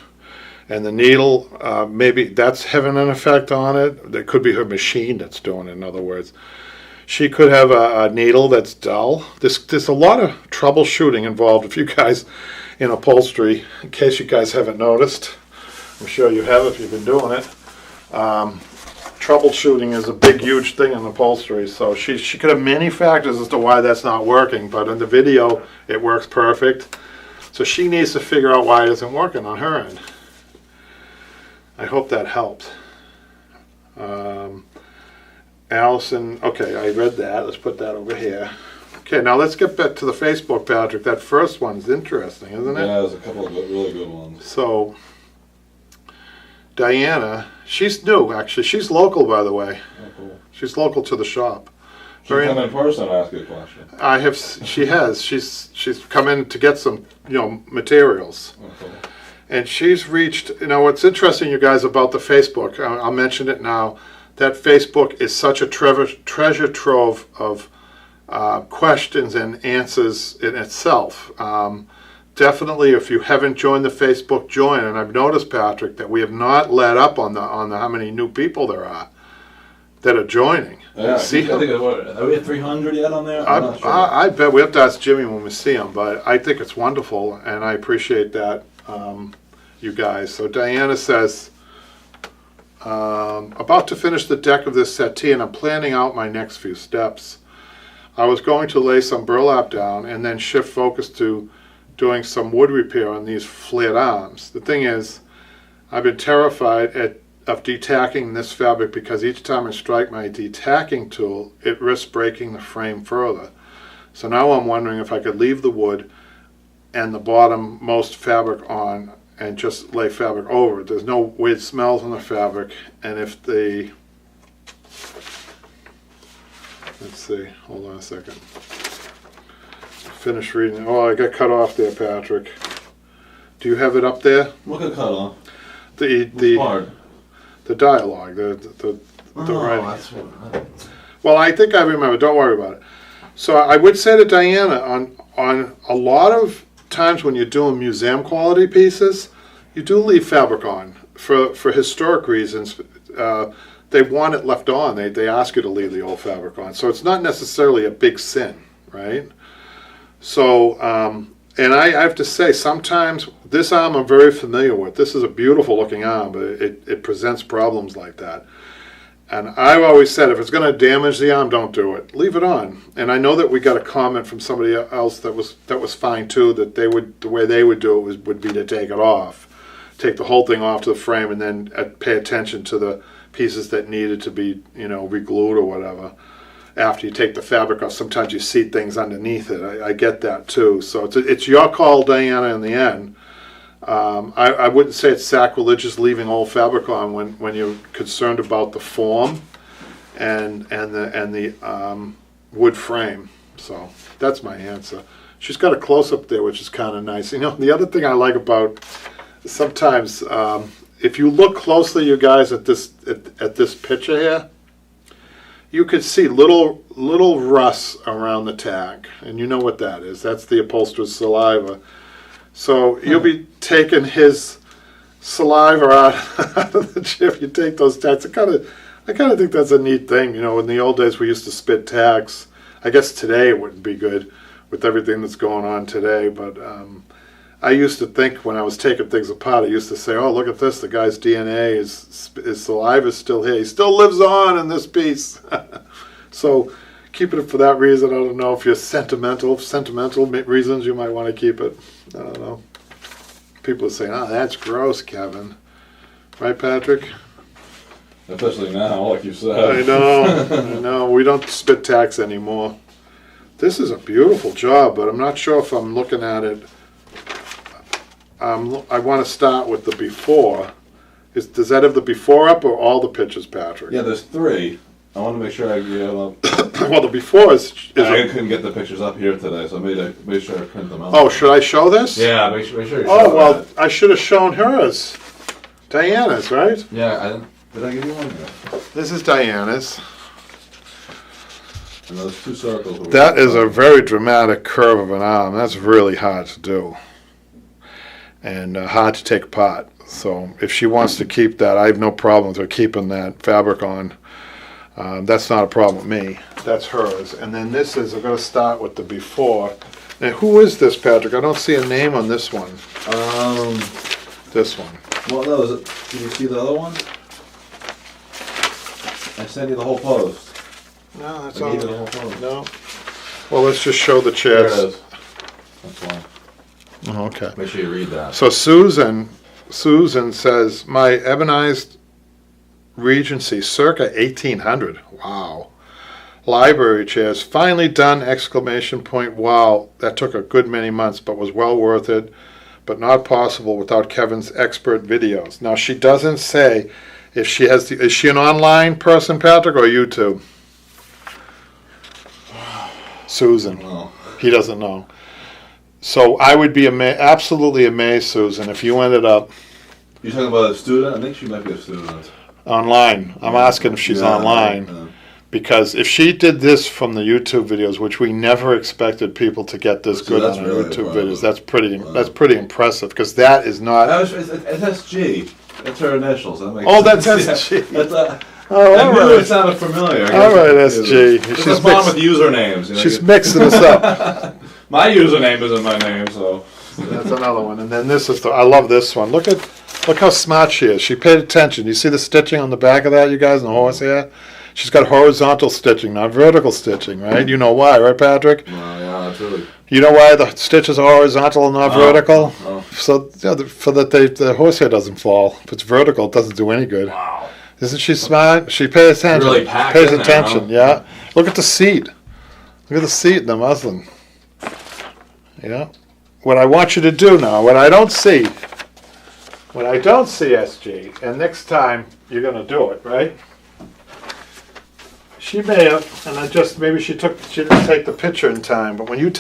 and the needle, maybe that's having an effect on it. There could be her machine that's doing it, in other words. She could have a needle that's dull. There's a lot of troubleshooting involved if you guys in upholstery, in case you guys haven't noticed. I'm sure you have if you've been doing it. Troubleshooting is a big, huge thing in upholstery, so she could have many factors as to why that's not working, but in the video, it works perfect. So she needs to figure out why it isn't working on her end. I hope that helps. Allison, okay, I read that. Let's put that over here. Okay, now let's get back to the Facebook, Patrick. That first one's interesting, isn't it? Yeah, there's a couple of really good ones. So, Diana, she's new, actually. She's local, by the way. Oh, cool. She's local to the shop. She come in person and ask you a question. She has. She's come in to get some, materials. Oh, cool. And she's reached, what's interesting, you guys, about the Facebook, I'll mention it now, that Facebook is such a treasure trove of questions and answers in itself. Definitely, if you haven't joined the Facebook, join. And I've noticed, Patrick, that we have not let up on the how many new people there are that are joining. Yeah, I think are we at 300 yet on there? I'm not sure. I bet we have to ask Jimmy when we see him, but I think it's wonderful, and I appreciate that, you guys. So Diana says, about to finish the deck of this settee, and I'm planning out my next few steps. I was going to lay some burlap down and then shift focus to doing some wood repair on these flared arms. The thing is, I've been terrified of detacking this fabric because each time I strike my detacking tool, it risks breaking the frame further. So now I'm wondering if I could leave the wood and the bottom most fabric on and just lay fabric over it. There's no weird smells on the fabric, and if the, let's see, hold on a second. Finish reading. Oh, I got cut off there, Patrick. Do you have it up there? What got cut off? The dialogue, the writing. That's what. Well, I think I remember. Don't worry about it. So I would say to Diana, on a lot of times when you're doing museum quality pieces, you do leave fabric on for historic reasons. They want it left on. They ask you to leave the old fabric on. So it's not necessarily a big sin, right? So, and I have to say, sometimes this arm I'm very familiar with. This is a beautiful looking arm, but it presents problems like that. And I've always said, if it's going to damage the arm, don't do it. Leave it on. And I know that we got a comment from somebody else that was fine too. That the way they would do it would be to take it off, take the whole thing off to the frame, and then pay attention to the pieces that needed to be, re-glued or whatever. After you take the fabric off, sometimes you see things underneath it. I get that too. So it's your call, Diana, in the end. I wouldn't say it's sacrilegious leaving old fabric on when you're concerned about the form and the wood frame. So that's my answer. She's got a close-up there, which is kind of nice. You know, the other thing I like about sometimes, if you look closely, you guys, at this picture here, you could see little rust around the tag, and you know what that is. That's the upholsterer's saliva. So you'll be taking his saliva out of the chip. You take those tags. I kind of think that's a neat thing. You know, in the old days we used to spit tags. I guess today it wouldn't be good with everything that's going on today, but I used to think when I was taking things apart, I used to say, oh, look at this, the guy's DNA, his saliva's still here. He still lives on in this piece. So keeping it for that reason, I don't know if you're sentimental reasons you might want to keep it. I don't know. People are saying, oh, that's gross, Kevin. Right, Patrick? Especially now, like you said. I know. We don't spit tax anymore. This is a beautiful job, but I'm not sure if I'm looking at it. I want to start with the before. Does that have the before up or all the pictures, Patrick? Yeah, there's 3. I want to make sure I get well, the before is I couldn't get the pictures up here today, so I made sure I print them out. Oh, should I show this? Yeah, make sure you show Oh, well, that. I should have shown hers. Diana's, right? Yeah, did I give you one? Yeah. This is Diana's. And those 2 circles. That is a very dramatic curve of an arm. That's really hard to do. And hard to take apart. So if she wants to keep that, I have no problem with her keeping that fabric on. That's not a problem with me. That's hers. And then this is, I'm going to start with the before. Now, who is this, Patrick? I don't see a name on this one. This one. Well, no, did you see the other one? I sent you the whole post. No, that's I all. gave you the whole post. No. Well, let's just show the There it chairs. is. That's one. Oh, okay. Make sure you read that. So Susan says, my ebonized Regency circa 1800. Wow. Library chairs, finally done, exclamation point, wow. That took a good many months, but was well worth it, but not possible without Kevin's expert videos. Now, she doesn't say if she has, is she an online person, Patrick, or YouTube? Susan. Oh. He doesn't know. So I would be absolutely amazed, Susan, if you ended up You talking about a student? I think she might be a student. online. I'm asking if she's online. Yeah. Because if she did this from the YouTube videos, which we never expected people to get this So good that's on our really YouTube wow. videos, that's Wow. pretty impressive. Because that is not. It's SG. That's her initials. That makes Oh, that's sense. SG. Yeah. That's, Oh, I all knew it right. sounded familiar. All right, SG. It's She's the problem mixed- with usernames. You know, She's mixing us up. My username isn't my name, so. That's another one. And then this is I love this one. Look how smart she is. She paid attention. You see the stitching on the back of that, you guys, and the horsehair? She's got horizontal stitching, not vertical stitching, right? You know why, right, Patrick? Well, yeah, that's really. You know why the stitches are horizontal and not vertical? Oh. So, you know, so that the horsehair doesn't fall. If it's vertical, it doesn't do any good. Wow. Isn't she smart? She pays attention. Really packed pays in there, attention, huh? yeah. Look at the seat. Look at the seat in the muslin. Yeah. What I want you to do now, what I don't see, SG, and next time you're going to do it, right? She may have, and maybe she didn't take the picture in time, but when you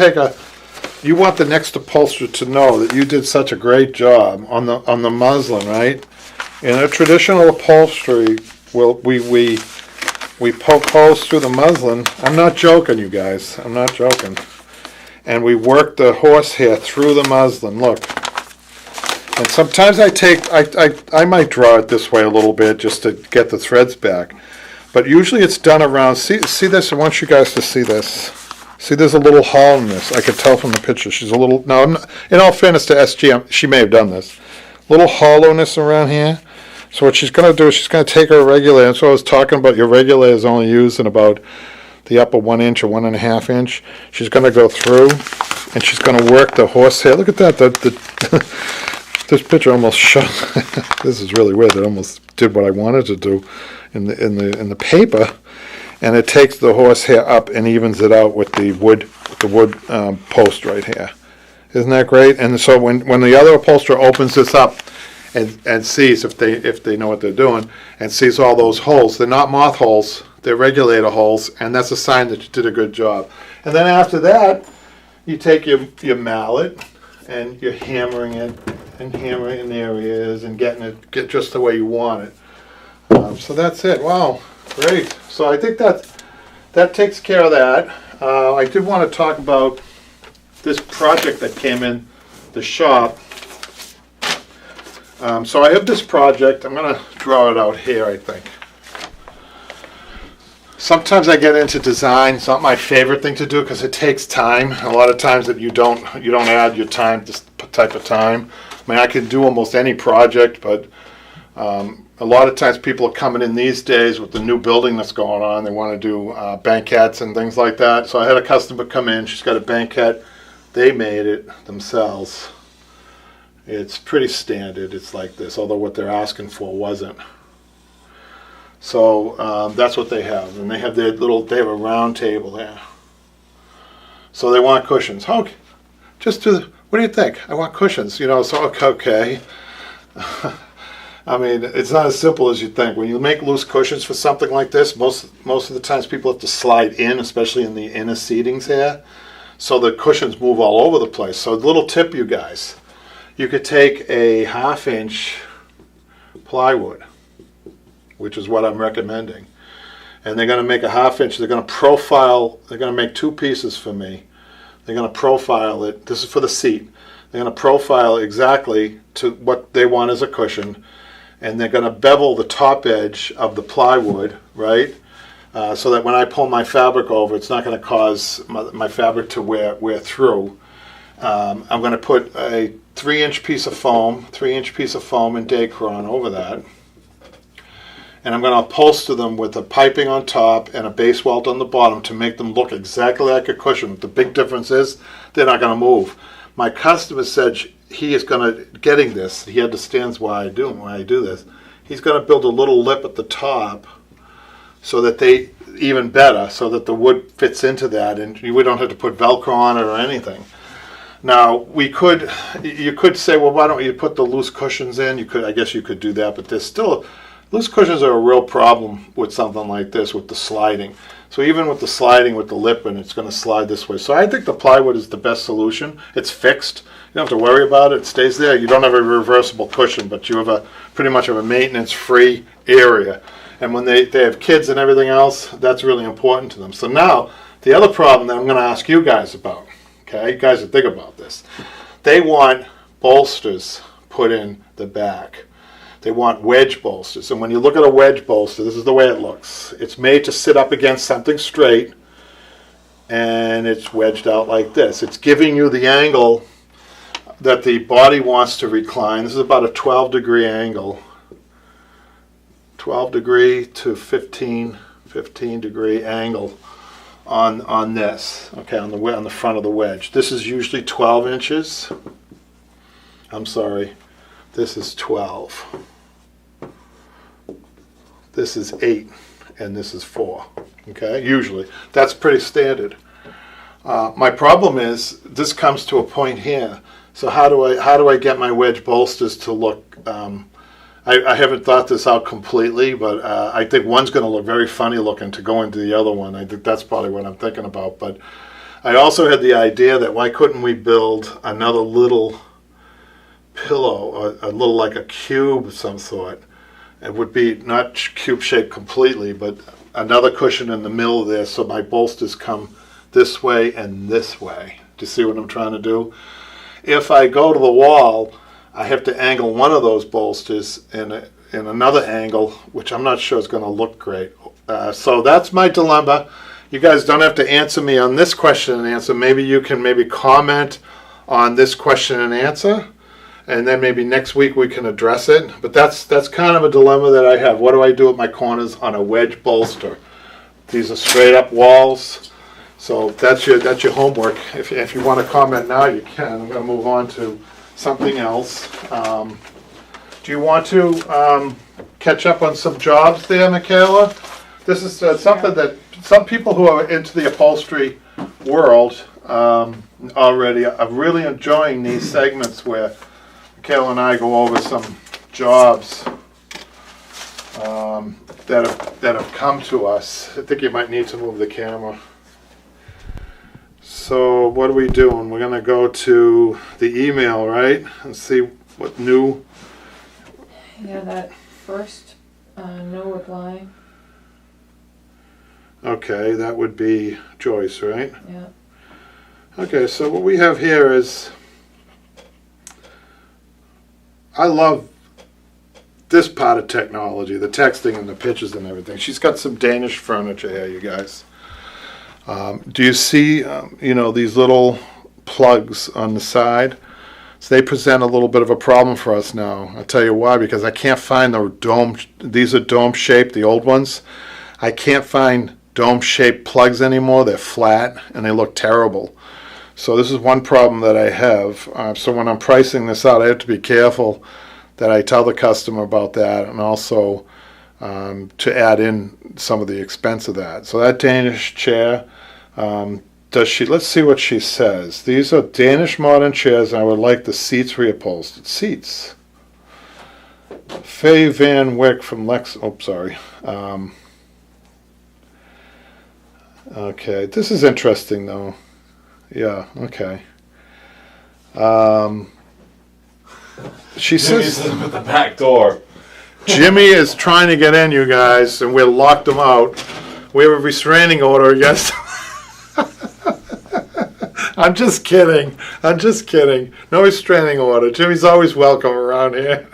you want the next upholsterer to know that you did such a great job on the muslin, right? In a traditional upholstery, we poke holes through the muslin. I'm not joking, you guys. I'm not joking. And we work the horsehair through the muslin. Look. And sometimes I might draw it this way a little bit just to get the threads back. But usually it's done around, see this, I want you guys to see this. See, there's a little hole in this. I could tell from the picture. She's a little, no, in all fairness to SG, she may have done this. Little hollowness around here. So what she's going to do is she's going to take her regulator. That's what I was talking about. Your regulator is only used in about the upper 1 inch or 1.5 inch. She's going to go through and she's going to work the horsehair. Look at that. This picture almost showed. This is really weird. It almost did what I wanted to do in the paper, and it takes the horsehair up and evens it out with the wood post right here. Isn't that great? And so when the other upholsterer opens this up and sees if they know what they're doing and sees all those holes, they're not moth holes, they're regulator holes, and that's a sign that you did a good job. And then after that, you take your mallet and you're hammering it and hammering in areas and get just the way you want it. So that's it. Wow, great. So I think that takes care of that. I did want to talk about this project that came in the shop. So I have this project. I'm going to draw it out here, I think. Sometimes I get into design. It's not my favorite thing to do because it takes time. A lot of times that you don't add your time, this type of time. I mean, I can do almost any project, but a lot of times people are coming in these days with the new building that's going on. They want to do banquettes and things like that. So I had a customer come in. She's got a banquette. They made it themselves. It's pretty standard. It's like this, although what they're asking for wasn't. So that's what they have. And they have they have a round table there. So they want cushions. Okay, what do you think? I want cushions, so okay. I mean, it's not as simple as you think. When you make loose cushions for something like this, most of the times people have to slide in, especially in the inner seatings here. So the cushions move all over the place. So a little tip, you guys. You could take a 1/2 inch plywood, which is what I'm recommending. And they're going to make a 1/2 inch. They're going to make 2 pieces for me. They're going to profile it. This is for the seat. They're going to profile exactly to what they want as a cushion. And they're going to bevel the top edge of the plywood, right? So that when I pull my fabric over, it's not going to cause my fabric to wear through. I'm going to put a 3-inch piece of foam in Dacron over that. And I'm going to upholster them with a piping on top and a base welt on the bottom to make them look exactly like a cushion. The big difference is they're not going to move. My customer said he is getting this. He understands why I do this. He's going to build a little lip at the top so that even better, so that the wood fits into that and we don't have to put Velcro on it or anything. Now, you could say, well, why don't you put the loose cushions in? I guess you could do that, but there's still, loose cushions are a real problem with something like this, with the sliding. So even with the sliding with the lip, and it's going to slide this way. So I think the plywood is the best solution. It's fixed. You don't have to worry about it. It stays there. You don't have a reversible cushion, but you have pretty much a maintenance-free area. And when they have kids and everything else, that's really important to them. So now, the other problem that I'm going to ask you guys about, okay, you guys think about this. They want bolsters put in the back. They want wedge bolsters. And when you look at a wedge bolster, this is the way it looks. It's made to sit up against something straight, and it's wedged out like this. It's giving you the angle that the body wants to recline. This is about a 12-degree angle. 12 degree to 15 degree angle on this, okay, on the front of the wedge. This is usually 12 inches. I'm sorry, this is 12. This is 8, and this is 4. Okay, usually that's pretty standard. My problem is this comes to a point here. So how do I get my wedge bolsters to look? I haven't thought this out completely, but I think one's going to look very funny looking to go into the other one. I think that's probably what I'm thinking about. But I also had the idea that why couldn't we build another little pillow, a little like a cube of some sort. It would be not cube shaped completely, but another cushion in the middle there so my bolsters come this way and this way. Do you see what I'm trying to do? If I go to the wall, I have to angle one of those bolsters in another angle, which I'm not sure is going to look great. So that's my dilemma. You guys don't have to answer me on this question and answer. Maybe you can comment on this question and answer, and then maybe next week we can address it. But that's kind of a dilemma that I have. What do I do with my corners on a wedge bolster? These are straight up walls. So that's your homework. If you want to comment now, you can. I'm going to move on to something else. Do you want to catch up on some jobs there, Michaela? This is something that some people who are into the upholstery world already are really enjoying these segments where Michaela and I go over some jobs that have come to us. I think you might need to move the camera. So what are we doing? We're gonna go to the email, right? And see what new. Yeah, that first no reply. Okay, that would be Joyce, right? Yeah. Okay, so what we have here is, I love this part of technology, the texting and the pictures and everything. She's got some Danish furniture here, you guys. Do you see, these little plugs on the side? So they present a little bit of a problem for us now. I'll tell you why, because I can't find the dome. These are dome shaped, the old ones. I can't find dome shaped plugs anymore. They're flat and they look terrible. So this is one problem that I have. So when I'm pricing this out, I have to be careful that I tell the customer about that, and also to add in some of the expense of that. So that Danish chair, let's see what she says. These are Danish modern chairs, and I would like the seats reupholstered. Seats. Faye Van Wyck from sorry. Okay, this is interesting though. Yeah, okay. She Jimmy's says at the back door. Jimmy is trying to get in, you guys, and we locked him out. We have a restraining order against him. I'm just kidding. No restraining order. Jimmy's always welcome around here.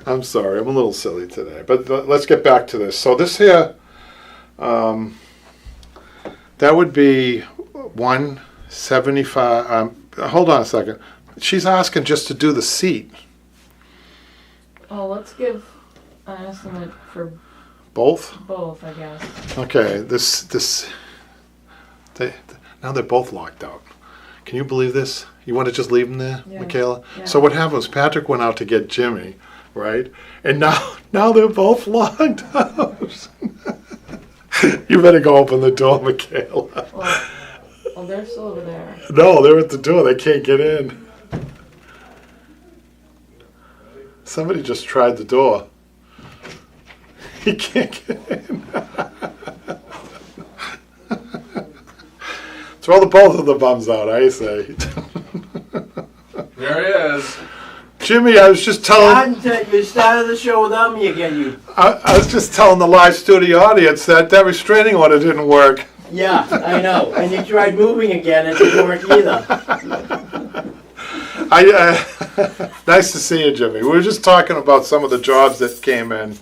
I'm sorry. I'm a little silly today. But let's get back to this. So this here, that would be 175. Hold on a second. She's asking just to do the seat. Oh, let's give an estimate for Both? both, I guess. Okay, now they're both locked out. Can you believe this? You want to just leave them there, Yeah. Michaela? Yeah. So what happened was Patrick went out to get Jimmy, right? And now they're both locked out. You better go open the door, Michaela. Well, they're still over there. No, they're at the door. They can't get in. Somebody just tried the door. He can't get in. Throw the both of the bums out, I say. There he is. Jimmy, I was just telling. You started the show without me again, you. I was just telling the live studio audience that restraining order didn't work. Yeah, I know. And you tried moving again, and it didn't work either. Nice to see you, Jimmy. We were just talking about some of the jobs that came in,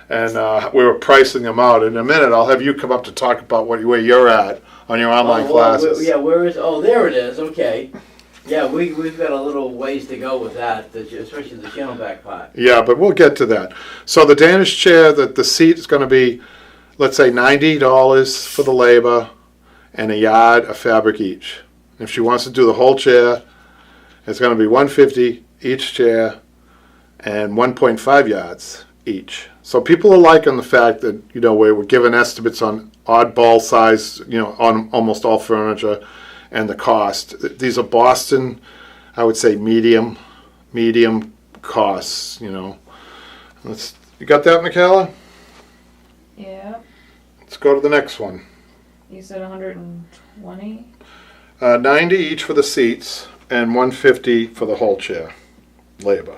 and we were pricing them out. In a minute, I'll have you come up to talk about where you're at on your online classes. Yeah, where is? Oh, there it is. Okay. Yeah, we've got a little ways to go with that, especially the channel back part. Yeah, but we'll get to that. So the Danish chair, the seat is going to be, let's say, $90 for the labor and a yard of fabric each. If she wants to do the whole chair, it's going to be $150 each chair and 1.5 yards each. So people are liking the fact that, we're giving estimates on oddball size, on almost all furniture, and the cost. These are Boston, I would say medium costs, You got that, Michaela? Yeah. Let's go to the next one. You said 120? 90 each for the seats and 150 for the whole chair, labor.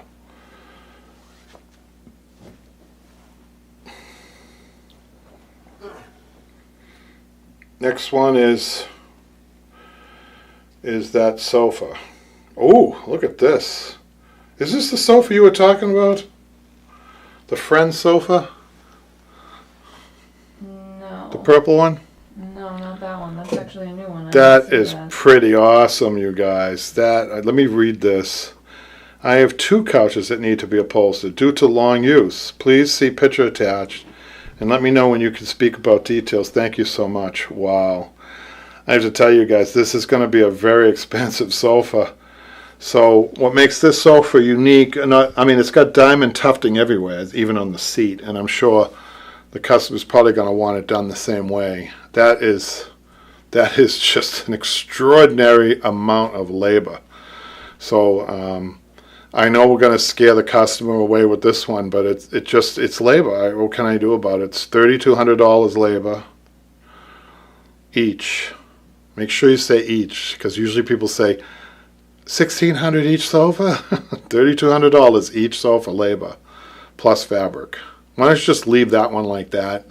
Next one is that sofa. Oh, look at this. Is this the sofa you were talking about? The Friend sofa? No. The purple one? No, not that one. That's actually a new one. That is pretty awesome, you guys. Let me read this. I have 2 couches that need to be upholstered due to long use. Please see picture attached and let me know when you can speak about details. Thank you so much. Wow. I have to tell you guys, this is going to be a very expensive sofa. So what makes this sofa unique, it's got diamond tufting everywhere, even on the seat, and I'm sure the customer's probably going to want it done the same way. That is just an extraordinary amount of labor. So I know we're going to scare the customer away with this one, but it's labor. What can I do about it? It's $3,200 labor each. Make sure you say each, because usually people say $1,600 each sofa, $3,200 each sofa labor, plus fabric. Why don't you just leave that one like that?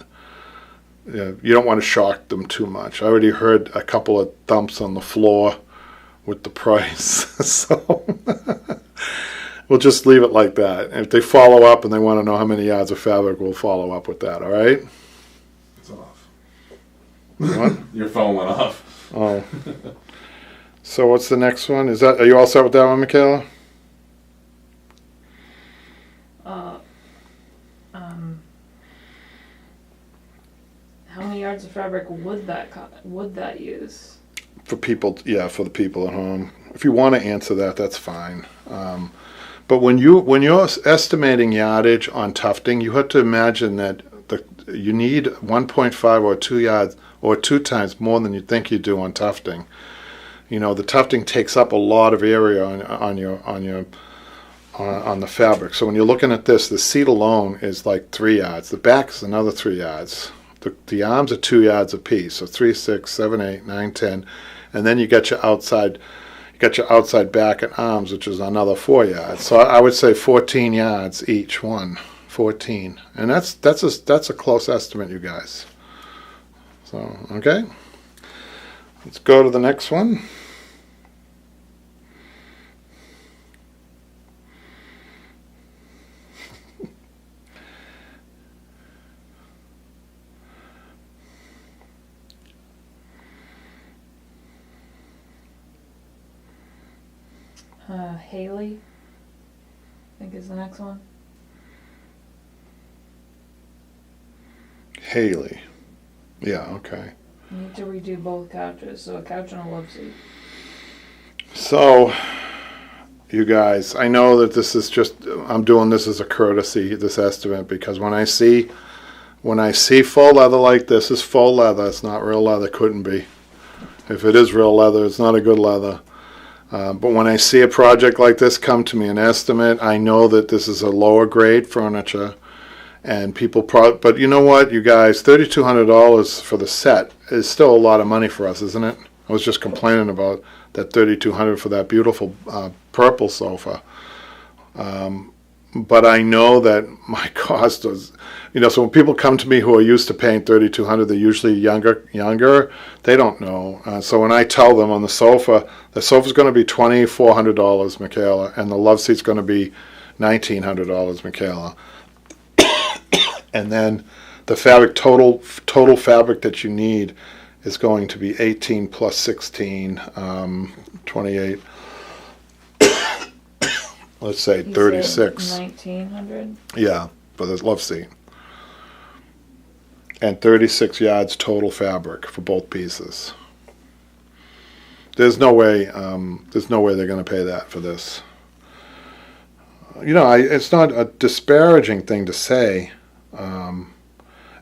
You don't want to shock them too much. I already heard a couple of thumps on the floor with the price, so we'll just leave it like that. And if they follow up and they want to know how many yards of fabric, we'll follow up with that, all right? It's off. What? Your phone went off. Oh. So what's the next one? Are you all set with that one, Michaela? How many yards of fabric would that use? For people, yeah, for the people at home. If you want to answer that, that's fine. But when you're estimating yardage on tufting, you have to imagine that you need 1.5 or 2 yards or 2 times more than you think you do on tufting. You know, the tufting takes up a lot of area on the fabric. So when you're looking at this, the seat alone is like 3 yards. The back is another 3 yards. The arms are 2 yards apiece, so 3, 6, 7, 8, 9, 10, and then you got your outside back and arms, which is another 4 yards. So I would say 14 yards each one, 14, and that's a close estimate, you guys. So okay, let's go to the next one. Haley, I think is the next one. Haley. Yeah, okay. You need to redo both couches, so a couch and a love seat. So, you guys, I know that this is just, I'm doing this as a courtesy, this estimate, because when I see faux leather like this, is faux leather, it's not real leather, couldn't be. If it is real leather, it's not a good leather. But when I see a project like this come to me, an estimate, I know that this is a lower grade furniture, and people but you know what, you guys, $3,200 for the set is still a lot of money for us, isn't it? I was just complaining about that $3,200 for that beautiful purple sofa. But I know that my cost was, so when people come to me who are used to paying $3,200, they're usually younger. They don't know. So when I tell them on the sofa's going to be $2,400, Michaela, and the love seat's going to be $1,900, Michaela. And then the fabric, total fabric that you need is going to be 18 plus 16, 28. Let's say 36. 1,900. Yeah, for the love seat. And 36 yards total fabric for both pieces. There's no way they're going to pay that for this. It's not a disparaging thing to say.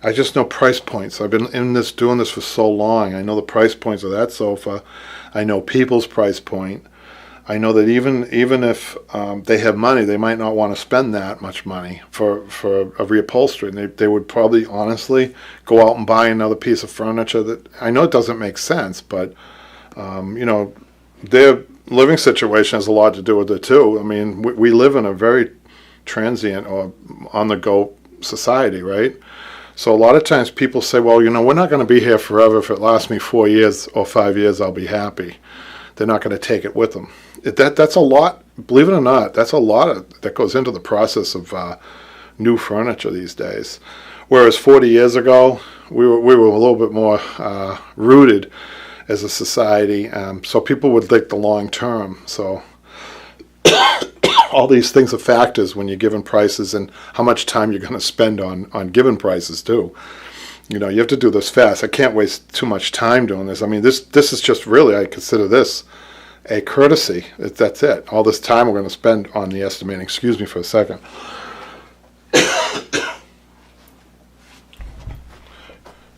I just know price points. I've been doing this for so long. I know the price points of that sofa. I know people's price point. I know that even if they have money, they might not want to spend that much money for a reupholstery. And they would probably honestly go out and buy another piece of furniture that, I know it doesn't make sense, but their living situation has a lot to do with it too. I mean, we live in a very transient or on-the-go society, right? So a lot of times people say, well, we're not going to be here forever. If it lasts me 4 years or 5 years, I'll be happy. They're not going to take it with them. That's a lot, believe it or not, that's a lot that goes into the process of new furniture these days. Whereas 40 years ago, we were a little bit more rooted as a society, so people would think the long term. So all these things are factors when you're giving prices and how much time you're going to spend on giving prices too. You have to do this fast. I can't waste too much time doing this. I mean, this is just really, I consider this a courtesy. That's it. All this time we're going to spend on the estimating. Excuse me for a second.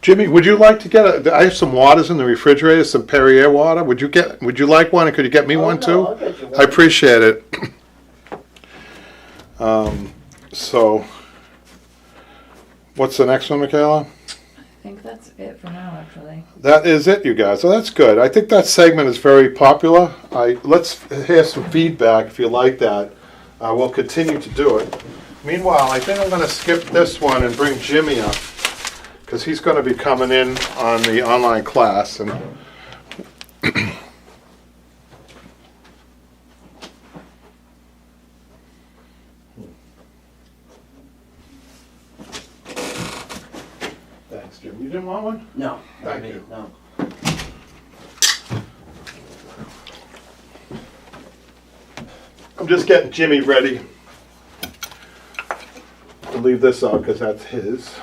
Jimmy, would you like to get I have some waters in the refrigerator, some Perrier water. Would you like one, and could you get me one too? I'll get you one. I appreciate it. So, what's the next one, Michaela? I think that's it for now, actually. that is it, you guys. So that's good. I think that segment is very popular. Let's hear some feedback if you like that. We'll continue to do it. Meanwhile, I think I'm going to skip this one and bring Jimmy up, because he's going to be coming in on the online class. And thanks, Jim. You didn't want one? No. Thank you. No. I'm just getting Jimmy ready. I'll leave this out because that's his.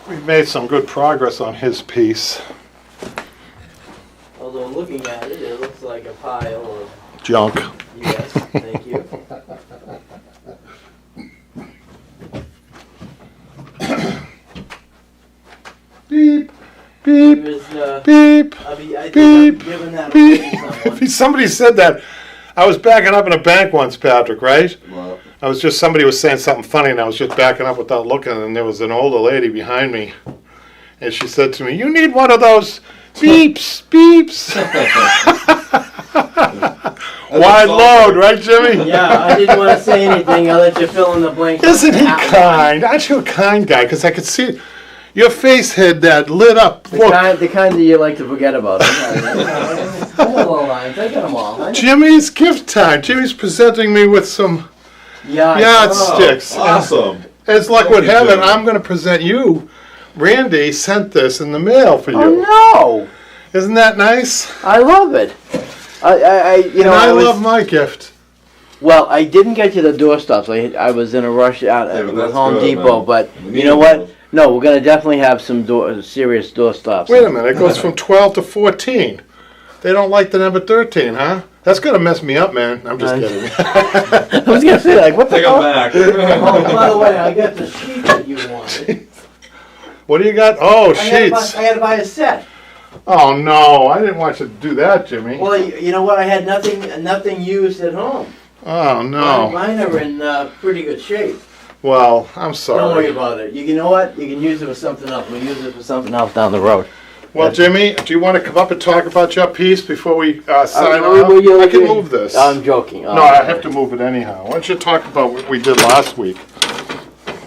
We've made some good progress on his piece. Although looking at it, it looks like a pile of, Junk. yes, thank you. Beep, beep, There's, beep, I think I'm beep, giving that away to someone. beep. Somebody said that. I was backing up in a bank once, Patrick, right? Well, Somebody was saying something funny, and I was just backing up without looking, and there was an older lady behind me. And she said to me, "You need one of those beeps, beeps." Wide load, right, Jimmy? Yeah, I didn't want to say anything. I'll let you fill in the blanks. Isn't he kind? Aren't you a kind guy? Because I could see your face had that lit up The look. kind that you like to forget about. I got little lines. I got them all. Jimmy's gift time. Jimmy's presenting me with some yardsticks. awesome. As luck Thank would you, have it, Jimmy. I'm going to present you. Randy sent this in the mail for you. Oh no! Isn't that nice? I love it. And I love my gift. Well, I didn't get you the doorstops. I was in a rush out Yeah, but at that's Home good, Depot, man. but We you need know what? those. No, we're gonna definitely have some serious doorstops. Wait a minute, it goes from 12 to 14. They don't like the number 13, huh? That's going to mess me up, man. I'm just kidding. I was gonna say, like, what the Take them hell? back. Oh, by the way, I got the sheet that you wanted. What do you got? Oh, I sheets. had to buy a set. Oh, no. I didn't want you to do that, Jimmy. Well, you know what? I had nothing used at home. Oh, no. Mine are in pretty good shape. Well, I'm Don't worry sorry. about it. You know what? You can use it for something else. We'll use it for something else down the road. Well, Jimmy, do you want to come up and talk about your piece before we sign will off? you- I can move this. I'm joking. No, I have to move it anyhow. Why don't you talk about what we did last week?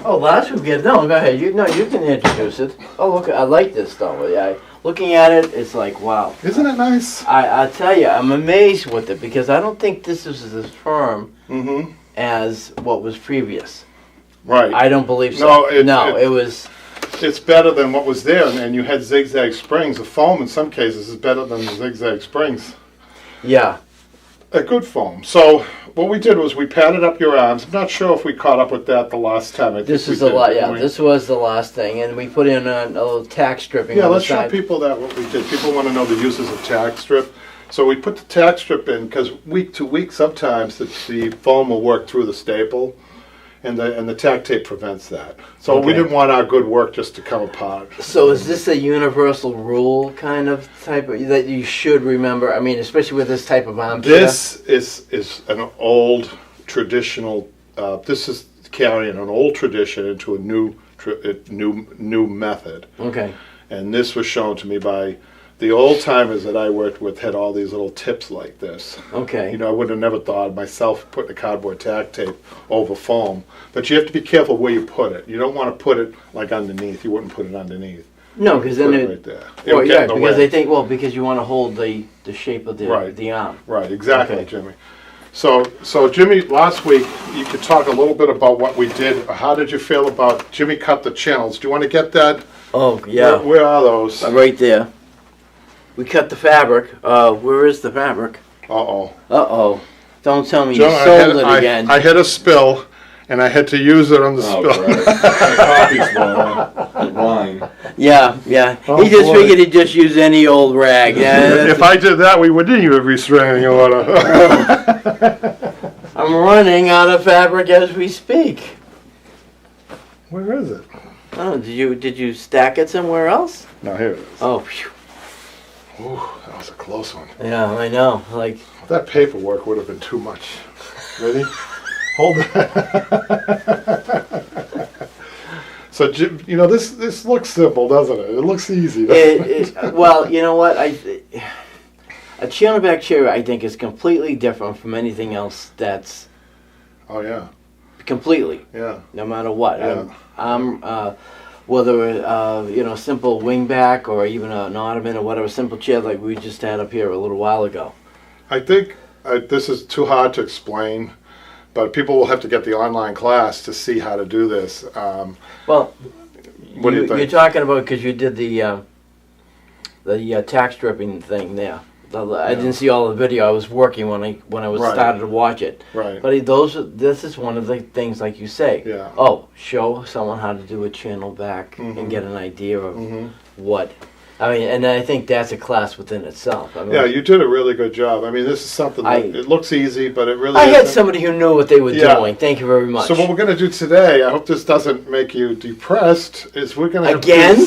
Oh, last week, no, go ahead. You can introduce it. Oh, look, I like this though. Yeah, looking at it, it's like, wow. Isn't it nice? I tell you, I'm amazed with it because I don't think this is as firm Mm-hmm. as what was previous. Right. I don't believe so. No, it was. It's better than what was there, and you had zigzag springs. The foam, in some cases, is better than the zigzag springs. Yeah. A good foam. So what we did was we padded up your arms. I'm not sure if we caught up with that the last time. I think This we is a did, lot. didn't Yeah, we? this was the last thing, and we put in a little tack stripping. Yeah, on let's the show side. people that what we did. People want to know the uses of tack strip. So we put the tack strip in because week to week sometimes the foam will work through the staple, and the tack tape prevents that. So we Okay. didn't want our good work just to come apart. So is this a universal rule kind of type of, that you should remember? I mean, especially with this type of armchair. This is an old traditional. This is carrying an old tradition into a new method. Okay. And this was shown to me by the old timers that I worked with. Had all these little tips like this. Okay. You know, I would have never thought of myself putting a cardboard tack tape over foam. But you have to be careful where you put it. You don't want to put it like underneath. You wouldn't put it underneath. No, because then Put it it. right there. It Well, would get yeah, in the because way. they think, well, because you want to hold the shape of Right. the arm. Right, exactly, Okay. Jimmy. So Jimmy, last week, you could talk a little bit about what we did. How did you feel about Jimmy cut the channels? Do you want to get that? Oh, yeah. Where are those? Right there. We cut the fabric. Where is the fabric? Uh-oh. Uh-oh. Don't tell me Joe, you sold it again. I had a spill, and I had to use it on the Oh, spill. right. The coffee's going. Wine. Yeah, yeah. Oh, He just boy. figured he'd just use any old rag. Yeah, If I did that, we wouldn't even have restraining order. I'm running out of fabric as we speak. Where is it? Oh, did you stack it somewhere else? No, here it is. Oh, phew. Ooh, that was a close one. Yeah, I know. Like, That paperwork would have been too much. Ready? Hold it. So, Jim, you know, this looks simple, doesn't it? It looks easy. Doesn't it? Well, you know what? A chair on the back chair, I think, is completely different from anything else. That's Oh, yeah. completely, Yeah. no matter what. Yeah. Whether you know, simple wingback or even an ottoman or whatever, simple chair like we just had up here a little while ago. I think this is too hard to explain, but people will have to get the online class to see how to do this. Well, What do you think? You're talking about because you did the tack stripping thing there. I didn't see all the video. I was working when I was Right. started to watch it. Right. But this is one of the things, like you say. Yeah. Oh, show someone how to do a channel back Mhm. and get an idea of Mhm. what. I mean, and I think that's a class within itself. I mean, Yeah, you did a really good job. I mean, this is something that it looks easy, but it really I had isn't. somebody who knew what they were Yeah. doing. Thank you very much. So what we're going to do today, I hope this doesn't make you depressed, is we're going to Again?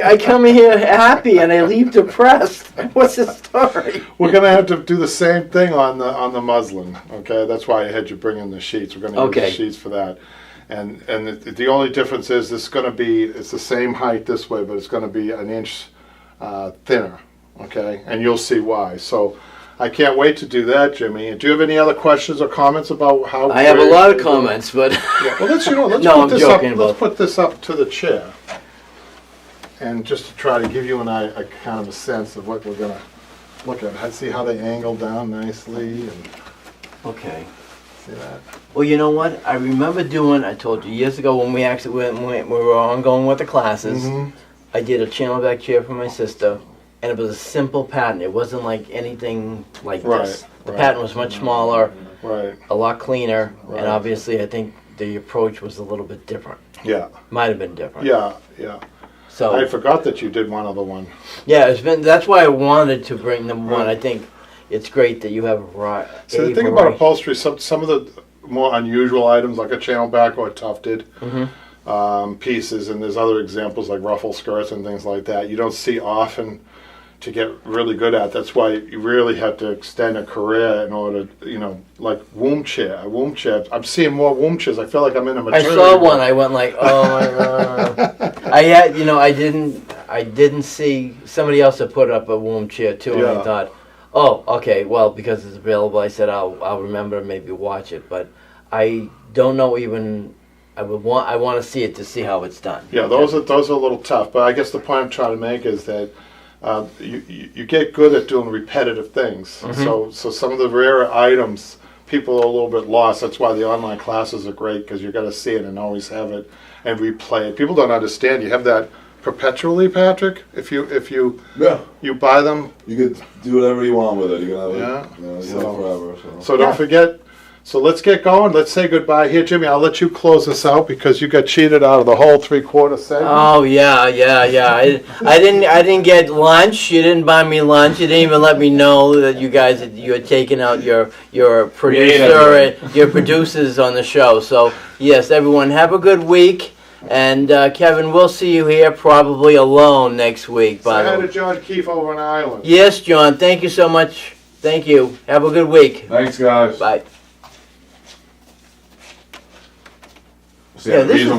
I come here happy and I leave depressed. What's the story? We're going to have to do the same thing on the muslin. Okay, that's why I had you bring in the sheets. We're going to use Okay. the sheets for that. And the only difference is it's going to be, it's the same height this way, but it's going to be an inch thinner. Okay, and you'll see why. So I can't wait to do that, Jimmy. Do you have any other questions or comments about how? I have a lot of comments, but Yeah, well, let's No, put I'm this joking up. Let's about- put this up to the chair, and just to try to give you and I a kind of a sense of what we're gonna look at. See how they angle down nicely, and okay. see that. Well, you know what? I remember doing. I told you years ago when we actually we were ongoing with the classes. Mhm. I did a channel back chair for my sister, and it was a simple pattern. It wasn't like anything like Right, this. The right. pattern was much smaller, Right. a lot cleaner, Right. and obviously I think the approach was a little bit different. Yeah. Might have been different. Yeah. Yeah. So I forgot that you did one other one. yeah, it's been. That's why I wanted to bring them one. I think it's great that you have a variety. So the thing about upholstery, some of the more unusual items like a channel back or a tufted pieces, and there's other examples like ruffle skirts and things like that. You don't see often to get really good at. That's why you really have to extend a career in order, you know, like womb chair. I'm seeing more womb chairs. I feel like I'm in a I maternity. saw ward. one. I went like, oh my god. I had, you know, I didn't see somebody else had put up a womb chair too, and Yeah. I thought, oh, okay, well, because it's available, I said I'll remember and maybe watch it, but I don't know even. I want to see it to see how it's done. Yeah, those are a little tough. But I guess the point I'm trying to make is that you get good at doing repetitive things. So some of the rarer items, people are a little bit lost. That's why the online classes are great, because you got to see it and always have it and replay it. People don't understand. You have that perpetually, Patrick. If you Yeah. buy them, You could do whatever you want with it. You can have it. Yeah. You know, you So- have it forever. So. so don't forget. So let's get going. Let's say goodbye here, Jimmy. I'll let you close this out because you got cheated out of the whole 3/4 segment. Oh yeah. I didn't get lunch. You didn't buy me lunch. You didn't even let me know that you had taken out your producer and your producers on the show. So yes, everyone have a good week. And Kevin, we'll see you here probably alone next week. Say By hi the to way. John Keefe over in Ireland. Yes, John. Thank you so much. Thank you. Have a good week. Thanks, guys. Bye. See, Yeah, the this reason is-